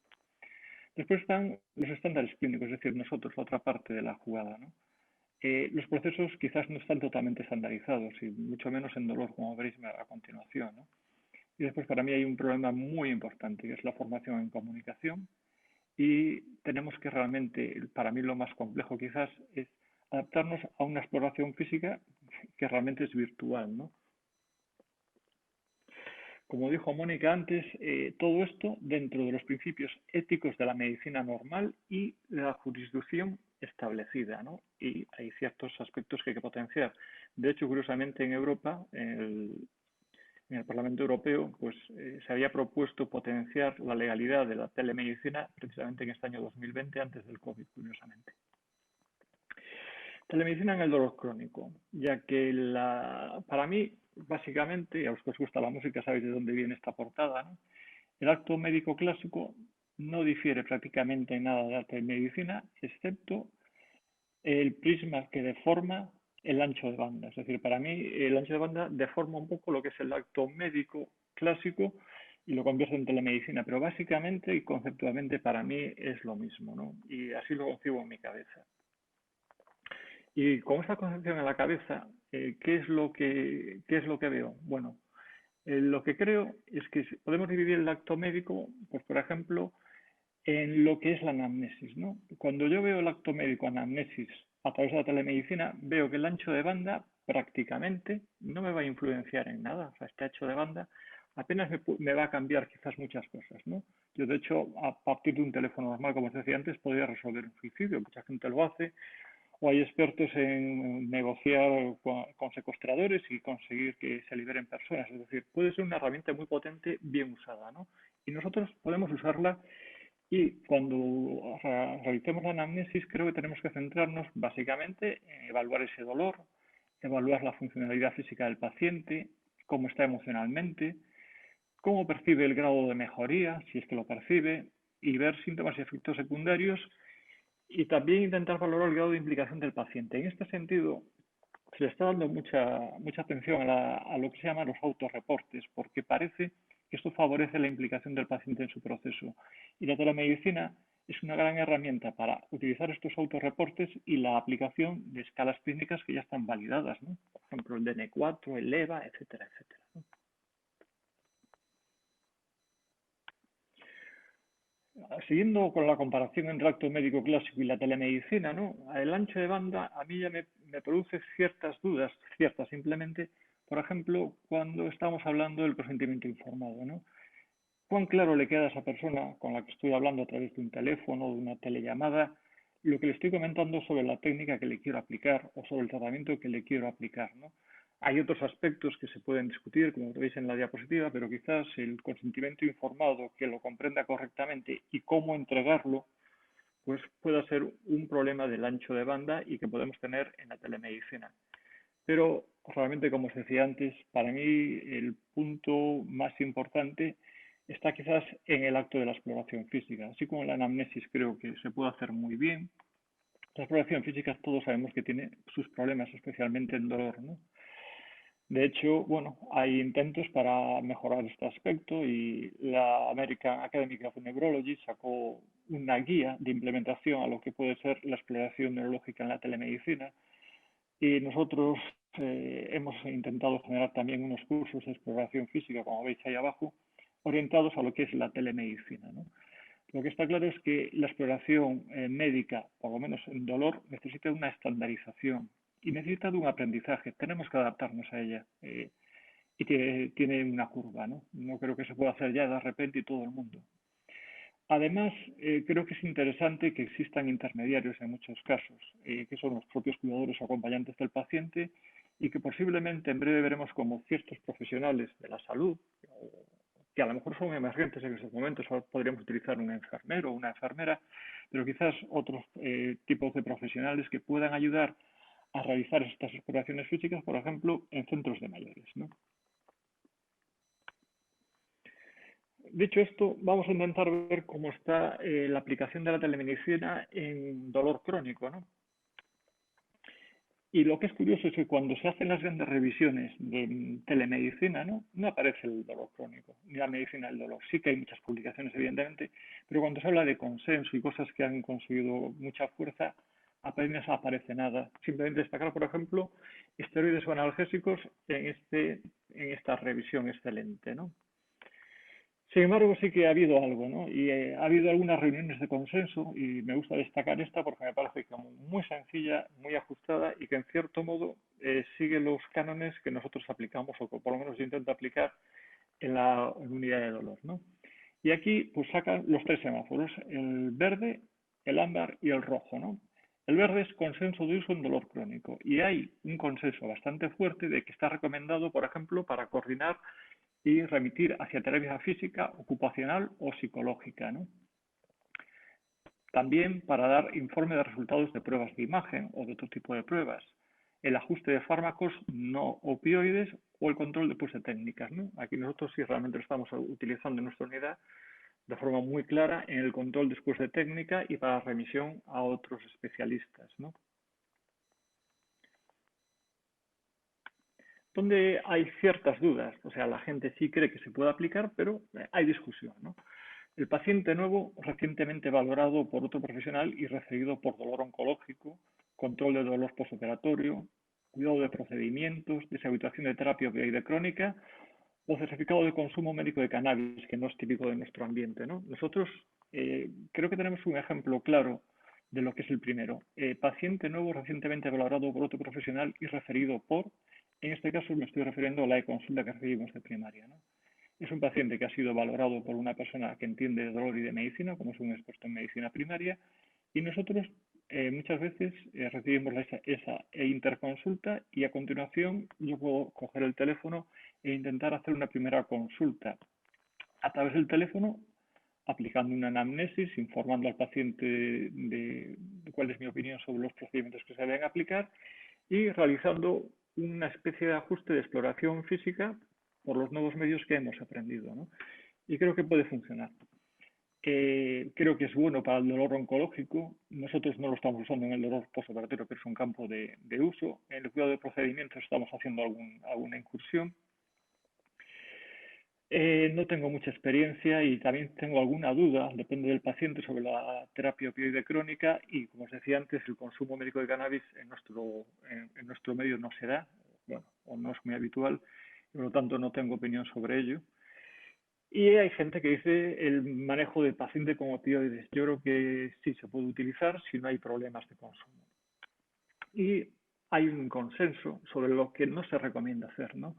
Después están los estándares clínicos, es decir, nosotros, la otra parte de la jugada, ¿no? Los procesos quizás no están totalmente estandarizados y mucho menos en dolor, como veréis a continuación, ¿no? Y después para mí hay un problema muy importante, que es la formación en comunicación, y tenemos que realmente, para mí lo más complejo quizás es adaptarnos a una exploración física que realmente es virtual, ¿no? Como dijo Mónica antes, todo esto dentro de los principios éticos de la medicina normal y de la jurisdicción establecida, ¿no? Y hay ciertos aspectos que hay que potenciar. De hecho, curiosamente en Europa, en el Parlamento Europeo, pues se había propuesto potenciar la legalidad de la telemedicina precisamente en este año 2020, antes del COVID, curiosamente. Telemedicina en el dolor crónico, ya que para mí, básicamente, y a los que os gusta la música sabéis de dónde viene esta portada, ¿no? El acto médico clásico no difiere prácticamente en nada de la telemedicina, excepto el prisma que deforma el ancho de banda. Es decir, para mí el ancho de banda deforma un poco lo que es el acto médico clásico y lo convierte en telemedicina, pero básicamente y conceptualmente para mí es lo mismo, ¿no? Y así lo concibo en mi cabeza. Y con esta concepción en la cabeza, ¿qué es lo que veo? Bueno, lo que creo es que podemos dividir el acto médico, pues por ejemplo, en lo que es la anamnesis, ¿no? Cuando yo veo el acto médico anamnesis a través de la telemedicina, veo que el ancho de banda prácticamente no me va a influenciar en nada. O sea, este ancho de banda apenas me va a cambiar quizás muchas cosas, ¿no? Yo, de hecho, a partir de un teléfono normal, como os decía antes, podría resolver un suicidio. Mucha gente lo hace. O hay expertos en negociar con secuestradores y conseguir que se liberen personas. Es decir, puede ser una herramienta muy potente, bien usada, ¿no? Y nosotros podemos usarla y cuando realicemos la anamnesis creo que tenemos que centrarnos básicamente en evaluar ese dolor, evaluar la funcionalidad física del paciente, cómo está emocionalmente, cómo percibe el grado de mejoría, si es que lo percibe, y ver síntomas y efectos secundarios y también intentar valorar el grado de implicación del paciente. En este sentido, se le está dando mucha atención a lo que se llama los autorreportes, porque parece que esto favorece la implicación del paciente en su proceso. Y la telemedicina es una gran herramienta para utilizar estos autorreportes y la aplicación de escalas clínicas que ya están validadas, ¿no? Por ejemplo, el DN4, el EVA, etcétera, etcétera, ¿no? Siguiendo con la comparación entre el acto médico clásico y la telemedicina, ¿no? El ancho de banda a mí ya me produce ciertas dudas, ciertas simplemente, por ejemplo, cuando estamos hablando del consentimiento informado, ¿no? ¿Cuán claro le queda a esa persona con la que estoy hablando a través de un teléfono o de una telellamada lo que le estoy comentando sobre la técnica que le quiero aplicar o sobre el tratamiento que le quiero aplicar, ¿no? Hay otros aspectos que se pueden discutir, como veis en la diapositiva, pero quizás el consentimiento informado, que lo comprenda correctamente y cómo entregarlo, pues pueda ser un problema del ancho de banda y que podemos tener en la telemedicina. Pero realmente, como os decía antes, para mí el punto más importante está quizás en el acto de la exploración física. Así como la anamnesis creo que se puede hacer muy bien, la exploración física todos sabemos que tiene sus problemas, especialmente en dolor, ¿no? De hecho, bueno, hay intentos para mejorar este aspecto y la American Academy of Neurology sacó una guía de implementación a lo que puede ser la exploración neurológica en la telemedicina y nosotros hemos intentado generar también unos cursos de exploración física, como veis ahí abajo, orientados a lo que es la telemedicina, ¿no? Lo que está claro es que la exploración médica, por lo menos en dolor, necesita una estandarización y necesita de un aprendizaje. Tenemos que adaptarnos a ella y tiene una curva, ¿no? No creo que se pueda hacer ya de repente y todo el mundo. Además, creo que es interesante que existan intermediarios en muchos casos, que son los propios cuidadores o acompañantes del paciente y que posiblemente en breve veremos como ciertos profesionales de la salud, que a lo mejor son emergentes en estos momentos, podríamos utilizar un enfermero o una enfermera, pero quizás otros tipos de profesionales que puedan ayudar a realizar estas exploraciones físicas, por ejemplo, en centros de mayores, ¿no? Dicho esto, vamos a intentar ver cómo está la aplicación de la telemedicina en dolor crónico, ¿no? Y lo que es curioso es que cuando se hacen las grandes revisiones de telemedicina, no aparece el dolor crónico, ni la medicina del dolor. Sí que hay muchas publicaciones, evidentemente, pero cuando se habla de consenso y cosas que han conseguido mucha fuerza, apenas aparece nada. Simplemente destacar, por ejemplo, esteroides o analgésicos en esta revisión excelente, ¿no? Sin embargo, sí que ha habido algo, ¿no? Y ha habido algunas reuniones de consenso y me gusta destacar esta porque me parece como muy sencilla, muy ajustada y que en cierto modo sigue los cánones que nosotros aplicamos o que por lo menos yo intento aplicar en la unidad de dolor, ¿no? Y aquí pues sacan los tres semáforos, el verde, el ámbar y el rojo, ¿no? El verde es consenso de uso en dolor crónico y hay un consenso bastante fuerte de que está recomendado, por ejemplo, para coordinar y remitir hacia terapia física, ocupacional o psicológica, ¿no? También para dar informe de resultados de pruebas de imagen o de otro tipo de pruebas, el ajuste de fármacos no opioides o el control después de técnicas, ¿no? Aquí nosotros sí realmente lo estamos utilizando en nuestra unidad de forma muy clara en el control después de técnica y para remisión a otros especialistas, ¿no? Donde hay ciertas dudas, o sea, la gente sí cree que se puede aplicar, pero hay discusión, ¿no? El paciente nuevo, recientemente valorado por otro profesional y referido por dolor oncológico, control de dolor postoperatorio, cuidado de procedimientos, deshabituación de terapia opioide crónica o certificado de consumo médico de cannabis, que no es típico de nuestro ambiente, ¿no? Nosotros creo que tenemos un ejemplo claro de lo que es el primero. Paciente nuevo recientemente valorado por otro profesional y referido por, en este caso me estoy refiriendo a la e-consulta que recibimos de primaria, ¿no? Es un paciente que ha sido valorado por una persona que entiende de dolor y de medicina, como es un experto en medicina primaria, y nosotros muchas veces recibimos esa interconsulta y a continuación yo puedo coger el teléfono e intentar hacer una primera consulta a través del teléfono, aplicando una anamnesis, informando al paciente de cuál es mi opinión sobre los procedimientos que se deben aplicar y realizando una especie de ajuste de exploración física por los nuevos medios que hemos aprendido, ¿no? Y creo que puede funcionar. Creo que es bueno para el dolor oncológico. Nosotros no lo estamos usando en el dolor postoperatorio, pero es un campo de uso. En el cuidado de procedimientos estamos haciendo alguna incursión. No tengo mucha experiencia y también tengo alguna duda, depende del paciente, sobre la terapia opioide crónica y, como os decía antes, el consumo médico de cannabis en nuestro medio no se da, bueno, o no es muy habitual, y por lo tanto no tengo opinión sobre ello. Y hay gente que dice el manejo del paciente con opioides. Yo creo que sí se puede utilizar si no hay problemas de consumo. Y hay un consenso sobre lo que no se recomienda hacer, ¿no?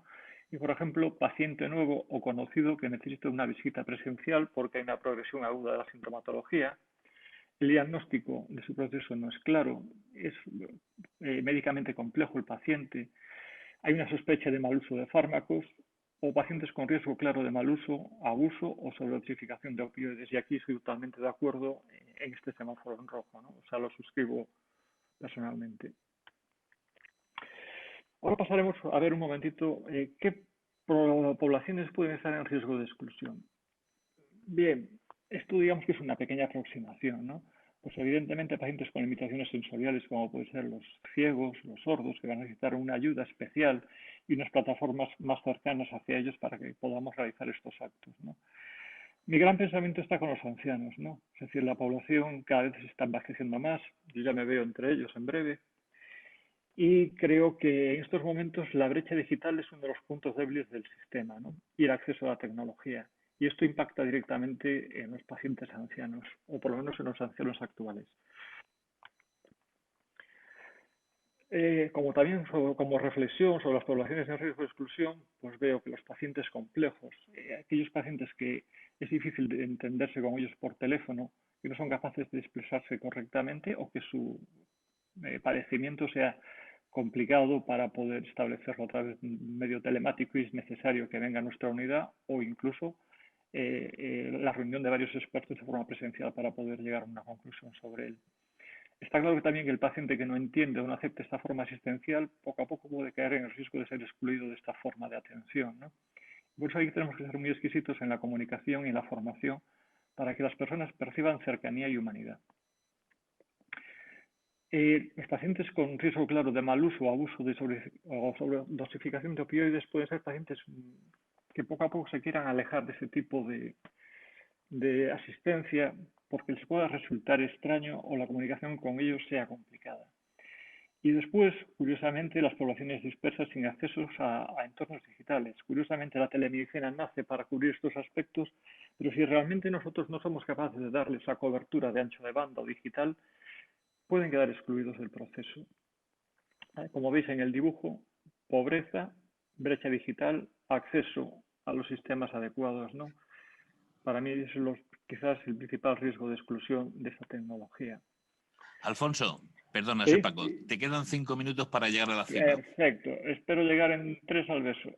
Y, por ejemplo, paciente nuevo o conocido que necesita una visita presencial porque hay una progresión aguda de la sintomatología, el diagnóstico de su proceso no es claro, es médicamente complejo el paciente, hay una sospecha de mal uso de fármacos o pacientes con riesgo claro de mal uso, abuso o sobredosificación de opioides. Y aquí estoy totalmente de acuerdo en este semáforo en rojo, ¿no? O sea, lo suscribo personalmente. Ahora pasaremos a ver un momentito qué poblaciones pueden estar en riesgo de exclusión. Bien, esto digamos que es una pequeña aproximación, ¿no? Pues evidentemente pacientes con limitaciones sensoriales como pueden ser los ciegos, los sordos, que van a necesitar una ayuda especial y unas plataformas más cercanas hacia ellos para que podamos realizar estos actos, ¿no? Mi gran pensamiento está con los ancianos, ¿no? Es decir, la población cada vez se está envejeciendo más, yo ya me veo entre ellos en breve, y creo que en estos momentos la brecha digital es uno de los puntos débiles del sistema, ¿no? Y el acceso a la tecnología. Y esto impacta directamente en los pacientes ancianos, o por lo menos en los ancianos actuales. Como también como reflexión sobre las poblaciones en riesgo de exclusión, pues veo que los pacientes complejos, aquellos pacientes que es difícil de entenderse con ellos por teléfono, que no son capaces de expresarse correctamente o que su padecimiento sea complicado para poder establecerlo a través de un medio telemático y es necesario que venga a nuestra unidad o incluso la reunión de varios expertos de forma presencial para poder llegar a una conclusión sobre él. Está claro que también el paciente que no entiende o no acepta esta forma asistencial poco a poco puede caer en el riesgo de ser excluido de esta forma de atención, ¿no? Por eso ahí tenemos que ser muy exquisitos en la comunicación y en la formación para que las personas perciban cercanía y humanidad. Los pacientes con riesgo claro de mal uso o abuso o sobredosificación de opioides pueden ser pacientes que poco a poco se quieran alejar de ese tipo de asistencia porque les pueda resultar extraño o la comunicación con ellos sea complicada. Y después, curiosamente, las poblaciones dispersas sin accesos a entornos digitales. Curiosamente, la telemedicina nace para cubrir estos aspectos, pero si realmente nosotros no somos capaces de darles esa cobertura de ancho de banda o digital, pueden quedar excluidos del proceso. Como veis en el dibujo, pobreza, brecha digital, acceso a los sistemas adecuados, ¿no? Para mí es quizás el principal riesgo de exclusión de esta tecnología. Alfonso, perdona, ¿Sí? soy Paco, te quedan 5 minutos para llegar a la cima. Perfecto, espero llegar en 3 al beso.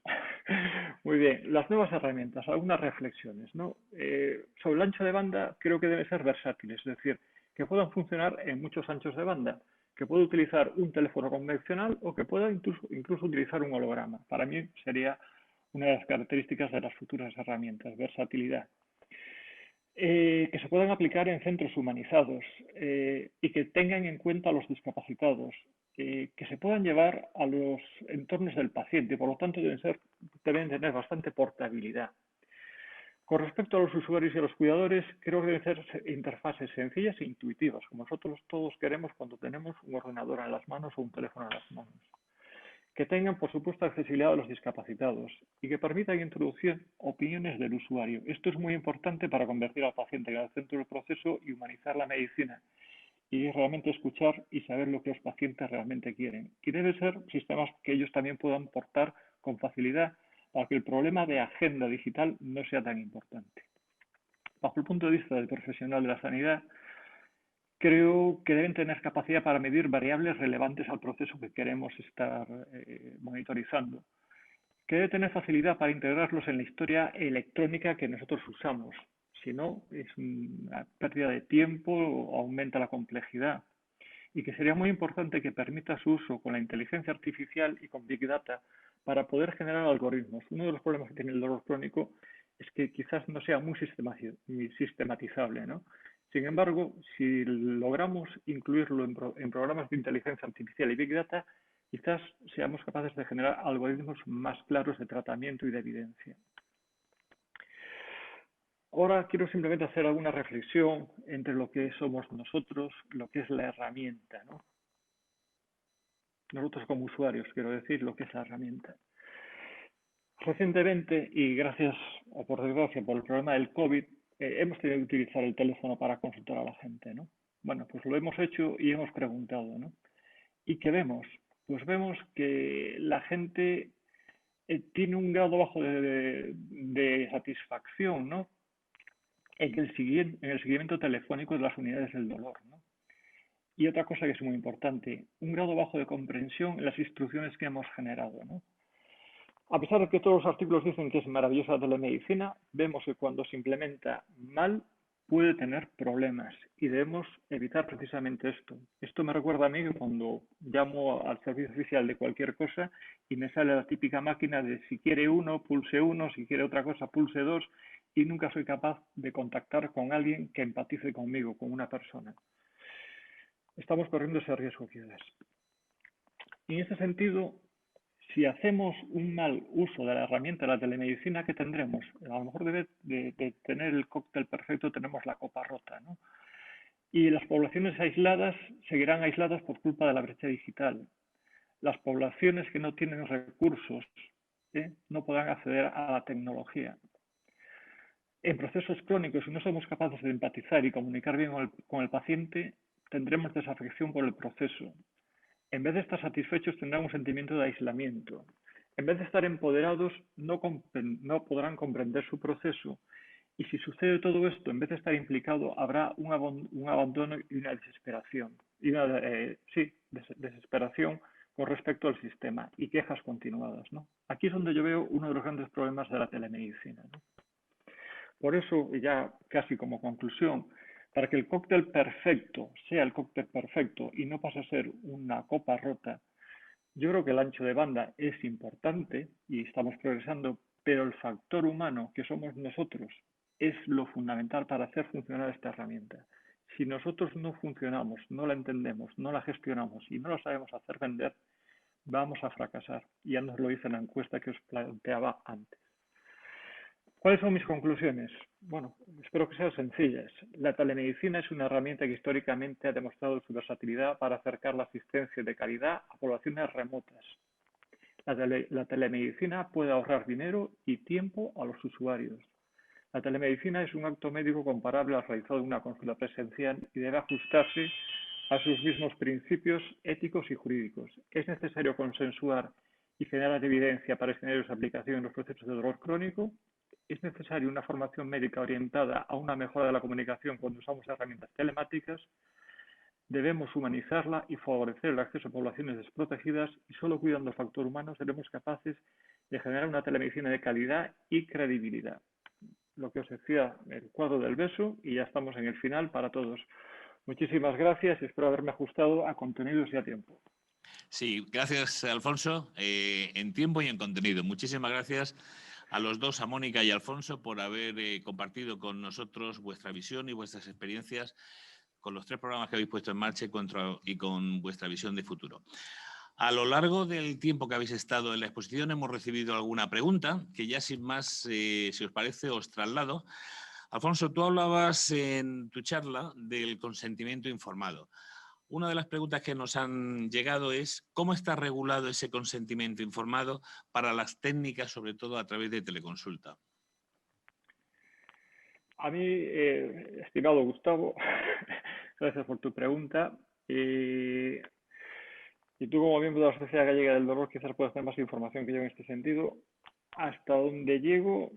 Muy bien, las nuevas herramientas, algunas reflexiones, ¿no? Sobre el ancho de banda creo que deben ser versátiles, es decir, que puedan funcionar en muchos anchos de banda, que pueda utilizar un teléfono convencional o que pueda incluso utilizar un holograma. Para mí sería una de las características de las futuras herramientas, versatilidad. Que se puedan aplicar en centros humanizados y que tengan en cuenta a los discapacitados, que se puedan llevar a los entornos del paciente, por lo tanto deben tener bastante portabilidad. Con respecto a los usuarios y a los cuidadores, creo que deben ser interfaces sencillas e intuitivas, como nosotros todos queremos cuando tenemos un ordenador en las manos o un teléfono en las manos. Que tengan, por supuesto, accesibilidad a los discapacitados y que permitan introducir opiniones del usuario. Esto es muy importante para convertir al paciente en el centro del proceso y humanizar la medicina y realmente escuchar y saber lo que los pacientes realmente quieren. Y deben ser sistemas que ellos también puedan portar con facilidad para que el problema de agenda digital no sea tan importante. Bajo el punto de vista del profesional de la sanidad, creo que deben tener capacidad para medir variables relevantes al proceso que queremos estar monitorizando, que debe tener facilidad para integrarlos en la historia electrónica que nosotros usamos. Si no, es una pérdida de tiempo o aumenta la complejidad. Y que sería muy importante que permita su uso con la inteligencia artificial y con Big Data para poder generar algoritmos. Uno de los problemas que tiene el dolor crónico es que quizás no sea muy sistematizable, ¿no? Sin embargo, si logramos incluirlo en programas de inteligencia artificial y Big Data, quizás seamos capaces de generar algoritmos más claros de tratamiento y de evidencia. Ahora quiero simplemente hacer alguna reflexión entre lo que somos nosotros, lo que es la herramienta, ¿no? Nosotros como usuarios, quiero decir, lo que es la herramienta. Recientemente, y gracias o por desgracia por el problema del COVID, hemos tenido que utilizar el teléfono para consultar a la gente, ¿no? Bueno, pues lo hemos hecho y hemos preguntado, ¿no? ¿Y qué vemos? Pues vemos que la gente tiene un grado bajo de satisfacción, ¿no? En el seguimiento telefónico de las unidades del dolor, ¿no? Y otra cosa que es muy importante, un grado bajo de comprensión en las instrucciones que hemos generado, ¿no? A pesar de que todos los artículos dicen que es maravillosa la telemedicina, vemos que cuando se implementa mal puede tener problemas y debemos evitar precisamente esto. Esto me recuerda a mí que cuando llamo al servicio oficial de cualquier cosa y me sale la típica máquina de si quiere uno, pulse uno, si quiere otra cosa, pulse dos, y nunca soy capaz de contactar con alguien que empatice conmigo, con una persona. Estamos corriendo ese riesgo quizás. Y en ese sentido, si hacemos un mal uso de la herramienta de la telemedicina, ¿qué tendremos? A lo mejor de tener el cóctel perfecto tenemos la copa rota, ¿no? Y las poblaciones aisladas seguirán aisladas por culpa de la brecha digital. Las poblaciones que no tienen recursos no podrán acceder a la tecnología. En procesos crónicos, si no somos capaces de empatizar y comunicar bien con el paciente, tendremos desafección por el proceso. En vez de estar satisfechos, tendrán un sentimiento de aislamiento. En vez de estar empoderados, no podrán comprender su proceso. Y si sucede todo esto, en vez de estar implicado, habrá un abandono y una desesperación. Desesperación con respecto al sistema y quejas continuadas, ¿no? Aquí es donde yo veo uno de los grandes problemas de la telemedicina, ¿no? Por eso, y ya casi como conclusión, para que el cóctel perfecto sea el cóctel perfecto y no pase a ser una copa rota, yo creo que el ancho de banda es importante y estamos progresando, pero el factor humano que somos nosotros es lo fundamental para hacer funcionar esta herramienta. Si nosotros no funcionamos, no la entendemos, no la gestionamos y no la sabemos hacer vender, vamos a fracasar. Ya nos lo dice la encuesta que os planteaba antes. ¿Cuáles son mis conclusiones? Bueno, espero que sean sencillas. La telemedicina es una herramienta que históricamente ha demostrado su versatilidad para acercar la asistencia de calidad a poblaciones remotas. La telemedicina puede ahorrar dinero y tiempo a los usuarios. La telemedicina es un acto médico comparable al realizado en una consulta presencial y debe ajustarse a sus mismos principios éticos y jurídicos. Es necesario consensuar y generar evidencia para extender su aplicación en los procesos de dolor crónico. Es necesaria una formación médica orientada a una mejora de la comunicación cuando usamos herramientas telemáticas. Debemos humanizarla y favorecer el acceso a poblaciones desprotegidas y solo cuidando el factor humano seremos capaces de generar una telemedicina de calidad y credibilidad. Lo que os decía, el cuadro del beso, y ya estamos en el final para todos. Muchísimas gracias y espero haberme ajustado a contenidos y a tiempo. Sí, gracias, Alfonso, en tiempo y en contenido. Muchísimas gracias a los dos, a Mónica y a Alfonso, por haber compartido con nosotros vuestra visión y vuestras experiencias con los 3 programas que habéis puesto en marcha y con vuestra visión de futuro. A lo largo del tiempo que habéis estado en la exposición hemos recibido alguna pregunta que ya sin más, si os parece, os traslado. Alfonso, tú hablabas en tu charla del consentimiento informado. Una de las preguntas que nos han llegado es ¿cómo está regulado ese consentimiento informado para las técnicas, sobre todo a través de teleconsulta? A mí, estimado Gustavo, gracias por tu pregunta. Y tú, como miembro de la Sociedad Gallega del Dolor, quizás puedas tener más información que yo en este sentido. hasta donde llego,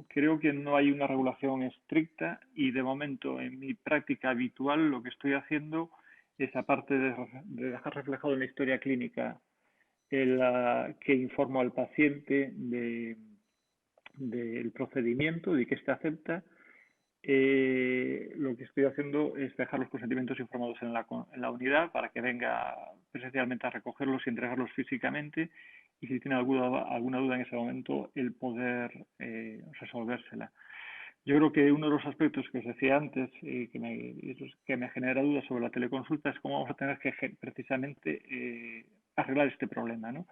creo que no hay una regulación estricta y de momento en mi práctica habitual lo que estoy haciendo es, aparte de dejar reflejado en la historia clínica que informo al paciente del procedimiento, de que éste acepta, lo que estoy haciendo es dejar los consentimientos informados en la unidad para que venga presencialmente a recogerlos y entregarlos físicamente, y si tiene alguna duda en ese momento, el poder resolvérsela. Yo creo que uno de los aspectos que os decía antes, que me genera dudas sobre la teleconsulta, es cómo vamos a tener que precisamente arreglar este problema, ¿no?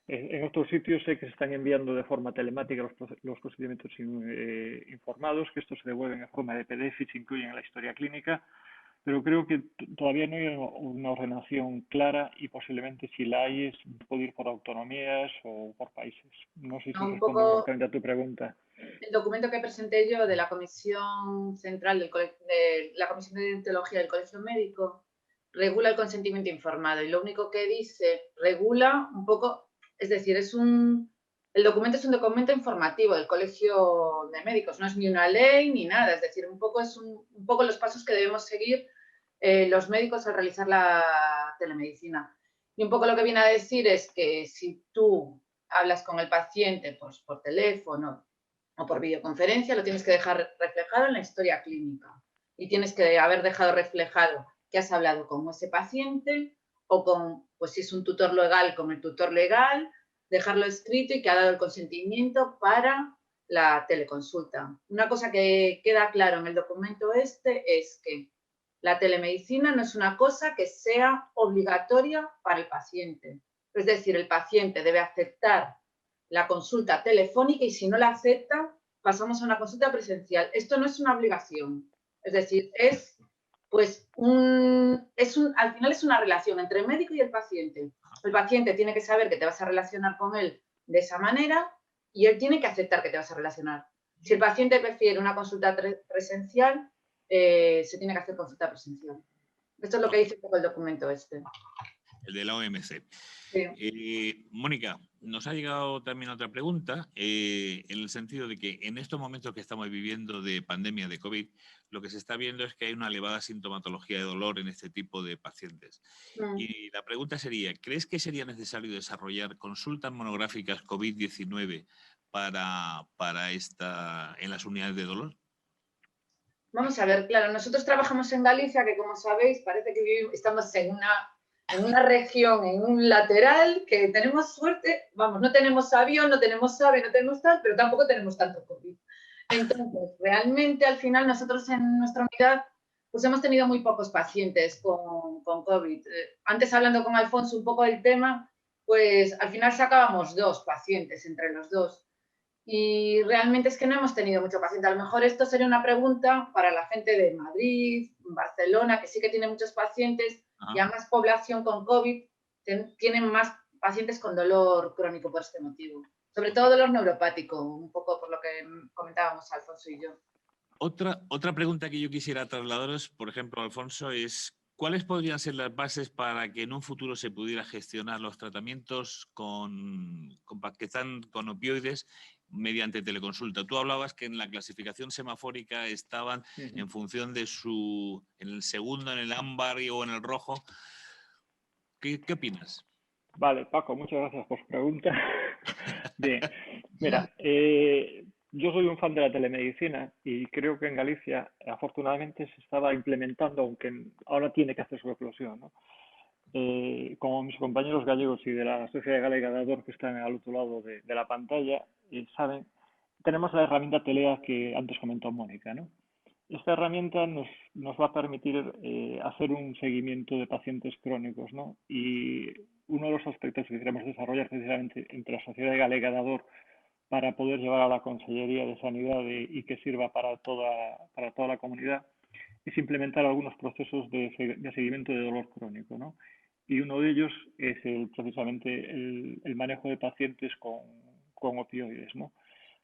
En otros sitios sé que se están enviando de forma telemática los procedimientos informados, que estos se devuelven en forma de PDF y se incluyen en la historia clínica, pero creo que todavía no hay una ordenación clara y posiblemente, si la hay, puede ir por autonomías o por países. No sé si Un respondo poco correctamente a tu pregunta. el documento que presenté yo de la Comisión Central de la Comisión de Deontología del Colegio Médico regula el consentimiento informado, y lo único que dice, regula un poco, es decir, el documento es un documento informativo del Colegio de Médicos, no es ni una ley ni nada, es decir, un poco los pasos que debemos seguir los médicos al realizar la telemedicina. Y un poco lo que viene a decir es que si tú hablas con el paciente pues, por teléfono o por videoconferencia, lo tienes que dejar reflejado en la historia clínica, y tienes que haber dejado reflejado que has hablado con ese paciente o con, pues si es un tutor legal, con el tutor legal, dejarlo escrito y que ha dado el consentimiento para la teleconsulta. Una cosa que queda claro en el documento este es que la telemedicina no es una cosa que sea obligatoria para el paciente. Es decir, el paciente debe aceptar la consulta telefónica y si no la acepta, pasamos a una consulta presencial. Esto no es una obligación. Es decir, pues al final es una relación entre el médico y el paciente. El paciente tiene que saber que te vas a relacionar con él de esa manera y él tiene que aceptar que te vas a relacionar. Si el paciente prefiere una consulta presencial, se tiene que hacer consulta presencial. Esto es lo que dice un poco el documento este. El de la OMC. Sí. Mónica, nos ha llegado también otra pregunta, en el sentido de que en estos momentos que estamos viviendo de pandemia de COVID, lo que se está viendo es que hay una elevada sintomatología de dolor en este tipo de pacientes. Y la pregunta sería, ¿crees que sería necesario desarrollar consultas monográficas COVID-19 en las unidades de dolor? Vamos a ver, claro, nosotros trabajamos en Galicia, que como sabéis, parece que estamos en una región, en un lateral, que tenemos suerte, vamos, no tenemos avión, no tenemos AVE, no tenemos tal, pero tampoco tenemos tanto COVID. Entonces, realmente, al final, nosotros en nuestra unidad, pues hemos tenido muy pocos pacientes con COVID. Antes, hablando con Alfonso un poco del tema, pues al final sacábamos 2 pacientes entre los dos. Y realmente es que no hemos tenido mucho paciente. A lo mejor esto sería una pregunta para la gente de Madrid, Barcelona, que sí que tiene muchos pacientes. Ajá. Y a más población con COVID, tienen más pacientes con dolor crónico por este motivo. Sobre todo dolor neuropático, un poco por lo que comentábamos Alfonso y yo. Otra pregunta que yo quisiera trasladaros, por ejemplo, Alfonso, es ¿cuáles podrían ser las bases para que en un futuro se pudiera gestionar los tratamientos que están con opioides mediante teleconsulta? Tú hablabas que en la clasificación semafórica estaban en función de en el segundo, en el ámbar o en el rojo. ¿Qué opinas? Vale, Paco, muchas gracias por su pregunta. Bien, mira, yo soy un fan de la telemedicina y creo que en Galicia, afortunadamente, se estaba implementando, aunque ahora tiene que hacer su eclosión, ¿no? Como mis compañeros gallegos y de la Sociedad Galega de Dolor, que están al otro lado de la pantalla, saben, tenemos la herramienta Telea que antes comentó Mónica, ¿no? Esta herramienta nos va a permitir hacer un seguimiento de pacientes crónicos, ¿no? Y uno de los aspectos que queremos desarrollar precisamente entre la Sociedad Galega de Dolor para poder llevar a la Consellería de Sanidad y que sirva para toda la comunidad es implementar algunos procesos de seguimiento de dolor crónico, ¿no? Y uno de ellos es precisamente el manejo de pacientes con opioides, ¿no?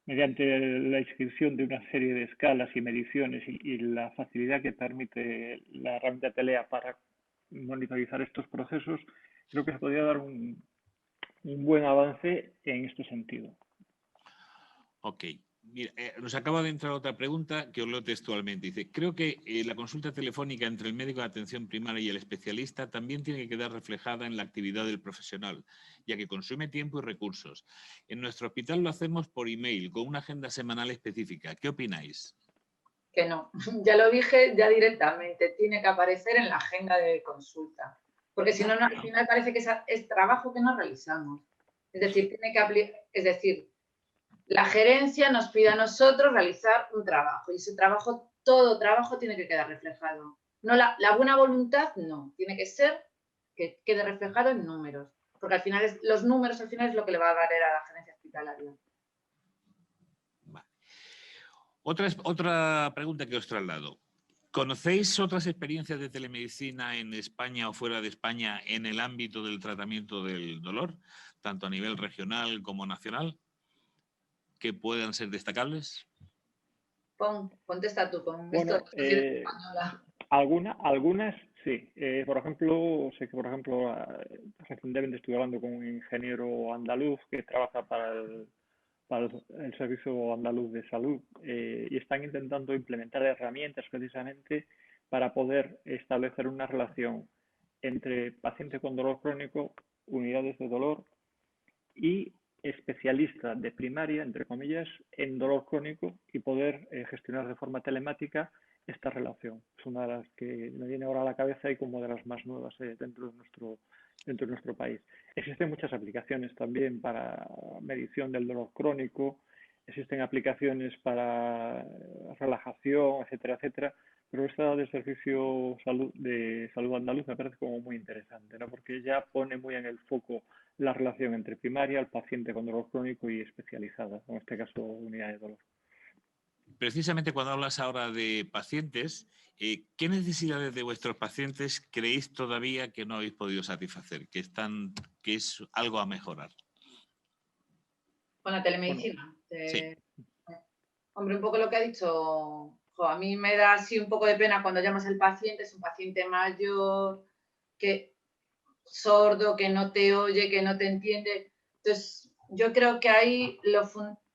Mediante la inscripción de una serie de escalas y mediciones y la facilidad que permite la herramienta Telea para monitorizar estos procesos, creo que se podría dar un buen avance en este sentido. Ok. Mira, nos acaba de entrar otra pregunta que os leo textualmente. Dice, creo que la consulta telefónica entre el médico de atención primaria y el especialista también tiene que quedar reflejada en la actividad del profesional, ya que consume tiempo y recursos. En nuestro hospital lo hacemos por email, con una agenda semanal específica. ¿Qué opináis? Que no, ya lo dije ya directamente, tiene que aparecer en la agenda de consulta, porque si no, al final parece que es trabajo que no realizamos. Es decir, la gerencia nos pide a nosotros realizar un trabajo y ese trabajo, todo trabajo tiene que quedar reflejado. No, la buena voluntad no, tiene que ser que quede reflejado en números, porque al final los números al final es lo que le va a valer a la gerencia hospitalaria. Vale. Otra pregunta que os traslado. ¿Conocéis otras experiencias de telemedicina en España o fuera de España en el ámbito del tratamiento del dolor, tanto a nivel regional como nacional, que puedan ser destacables? Contesta tú con esto de Bueno, la sociedad española. algunas sí. Por ejemplo, sé que, por ejemplo, recientemente estuve hablando con un ingeniero andaluz que trabaja para el Servicio Andaluz de Salud y están intentando implementar herramientas precisamente para poder establecer una relación entre paciente con dolor crónico, unidades de dolor y especialista de primaria, entre comillas, en dolor crónico y poder gestionar de forma telemática esta relación. Es una de las que me viene ahora a la cabeza y como de las más nuevas dentro de nuestro país. Existen muchas aplicaciones también para medición del dolor crónico, existen aplicaciones para relajación, etcétera, etcétera, pero esta del Servicio de Salud Andaluz me parece como muy interesante, ¿no? Porque ya pone muy en el foco la relación entre primaria, el paciente con dolor crónico y especializada, en este caso unidad de dolor. Precisamente cuando hablas ahora de pacientes, ¿qué necesidades de vuestros pacientes creéis todavía que no habéis podido satisfacer, que es algo a mejorar? Con la Bueno, telemedicina. Sí. Hombre, un poco lo que ha dicho, a mí me da así un poco de pena cuando llamas al paciente, es un paciente mayor, que sordo, que no te oye, que no te entiende. Entonces, yo creo que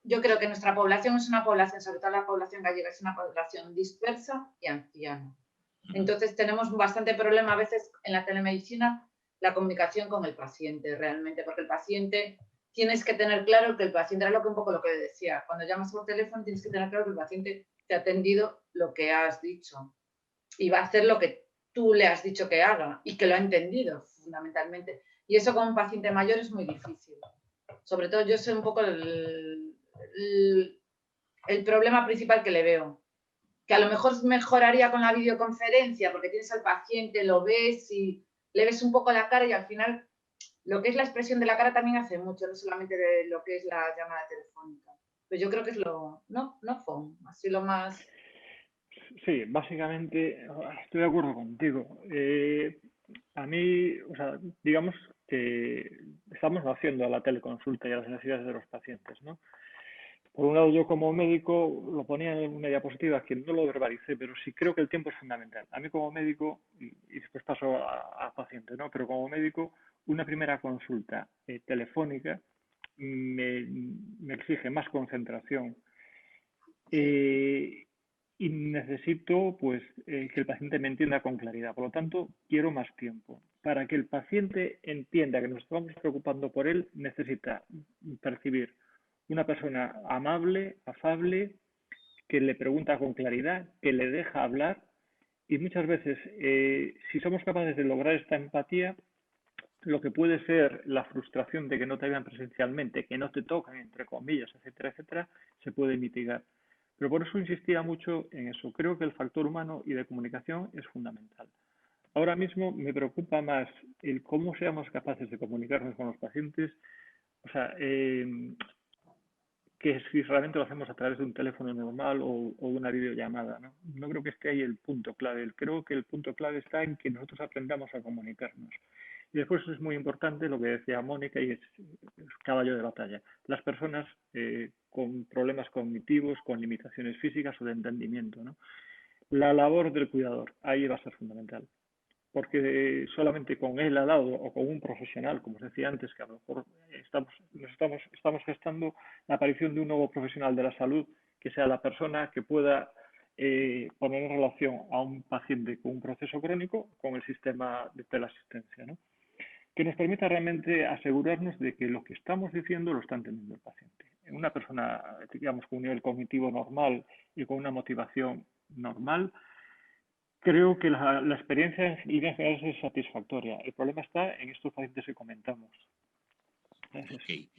yo creo que nuestra población es una población, sobre todo la población gallega, es una población dispersa y anciana. Entonces, tenemos bastante problema a veces en la telemedicina, la comunicación con el paciente realmente, porque el paciente tienes que tener claro que el paciente, era un poco lo que decía, cuando llamas por teléfono tienes que tener claro que el paciente te ha atendido lo que has dicho y va a hacer lo que tú le has dicho que haga y que lo ha entendido fundamentalmente. Y eso con un paciente mayor es muy difícil. Sobre todo yo soy un poco el problema principal que le veo. Que a lo mejor mejoraría con la videoconferencia porque tienes al paciente, lo ves y le ves un poco la cara y al final lo que es la expresión de la cara también hace mucho, no solamente de lo que es la llamada telefónica. Pues yo creo que es no phone, así lo más... sí, básicamente estoy de acuerdo contigo. A mí, o sea, digamos que estamos haciendo a la teleconsulta y a las necesidades de los pacientes, ¿no? Por un lado, yo como médico lo ponía en una diapositiva que no lo verbalicé, pero sí creo que el tiempo es fundamental. A mí como médico, y después paso a paciente, ¿no? Pero como médico, una primera consulta telefónica me exige más concentración y necesito pues que el paciente me entienda con claridad. Por lo tanto, quiero más tiempo. Para que el paciente entienda que nos estamos preocupando por él, necesita percibir una persona amable, afable, que le pregunta con claridad, que le deja hablar y muchas veces, si somos capaces de lograr esta empatía, lo que puede ser la frustración de que no te vean presencialmente, que no te tocan, entre comillas, etcétera, etcétera, se puede mitigar. Pero por eso insistía mucho en eso. Creo que el factor humano y de comunicación es fundamental. Ahora mismo me preocupa más el cómo seamos capaces de comunicarnos con los pacientes, o sea, que si realmente lo hacemos a través de un teléfono normal o de una videollamada, ¿no? No creo que esté ahí el punto clave. Creo que el punto clave está en que nosotros aprendamos a comunicarnos. Y después es muy importante lo que decía Mónica y es caballo de batalla. Las personas con problemas cognitivos, con limitaciones físicas o de entendimiento, ¿no? La labor del cuidador, ahí va a ser fundamental. porque solamente con él al lado o con un profesional, como os decía antes, que a lo mejor estamos gestando la aparición de un nuevo profesional de la salud, que sea la persona que pueda poner en relación a un paciente con un proceso crónico con el sistema de teleasistencia, ¿no? Que nos permita realmente asegurarnos de que lo que estamos diciendo lo está entendiendo el paciente. En una persona, digamos, con un nivel cognitivo normal y con una motivación normal, creo que la experiencia en líneas generales es satisfactoria. El problema está en estos pacientes que comentamos. Gracias. Ok.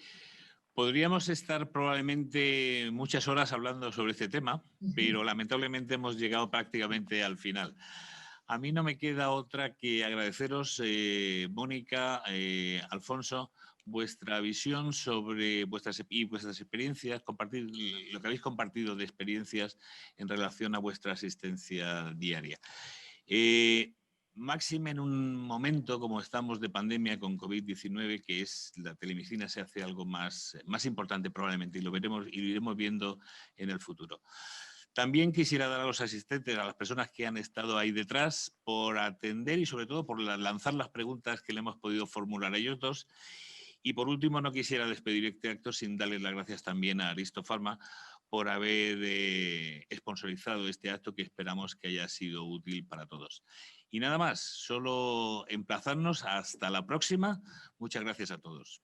Podríamos estar probablemente muchas horas hablando sobre este tema, pero lamentablemente hemos llegado prácticamente al final. A mí no me queda otra que agradeceros, Mónica, Alfonso, vuestra visión sobre vuestras experiencias, compartir lo que habéis compartido de experiencias en relación a vuestra asistencia diaria. Máxime en un momento como estamos de pandemia con COVID-19, que es la telemedicina se hace algo más importante probablemente y lo iremos viendo en el futuro. También quisiera dar a los asistentes, a las personas que han estado ahí detrás, por atender y sobre todo por lanzar las preguntas que le hemos podido formular a ellos dos. Y por último, no quisiera despedir este acto sin darles las gracias también a Aristofarma por haber sponsorizado este acto que esperamos que haya sido útil para todos. Y nada más, solo emplazarnos hasta la próxima. Muchas gracias a todos.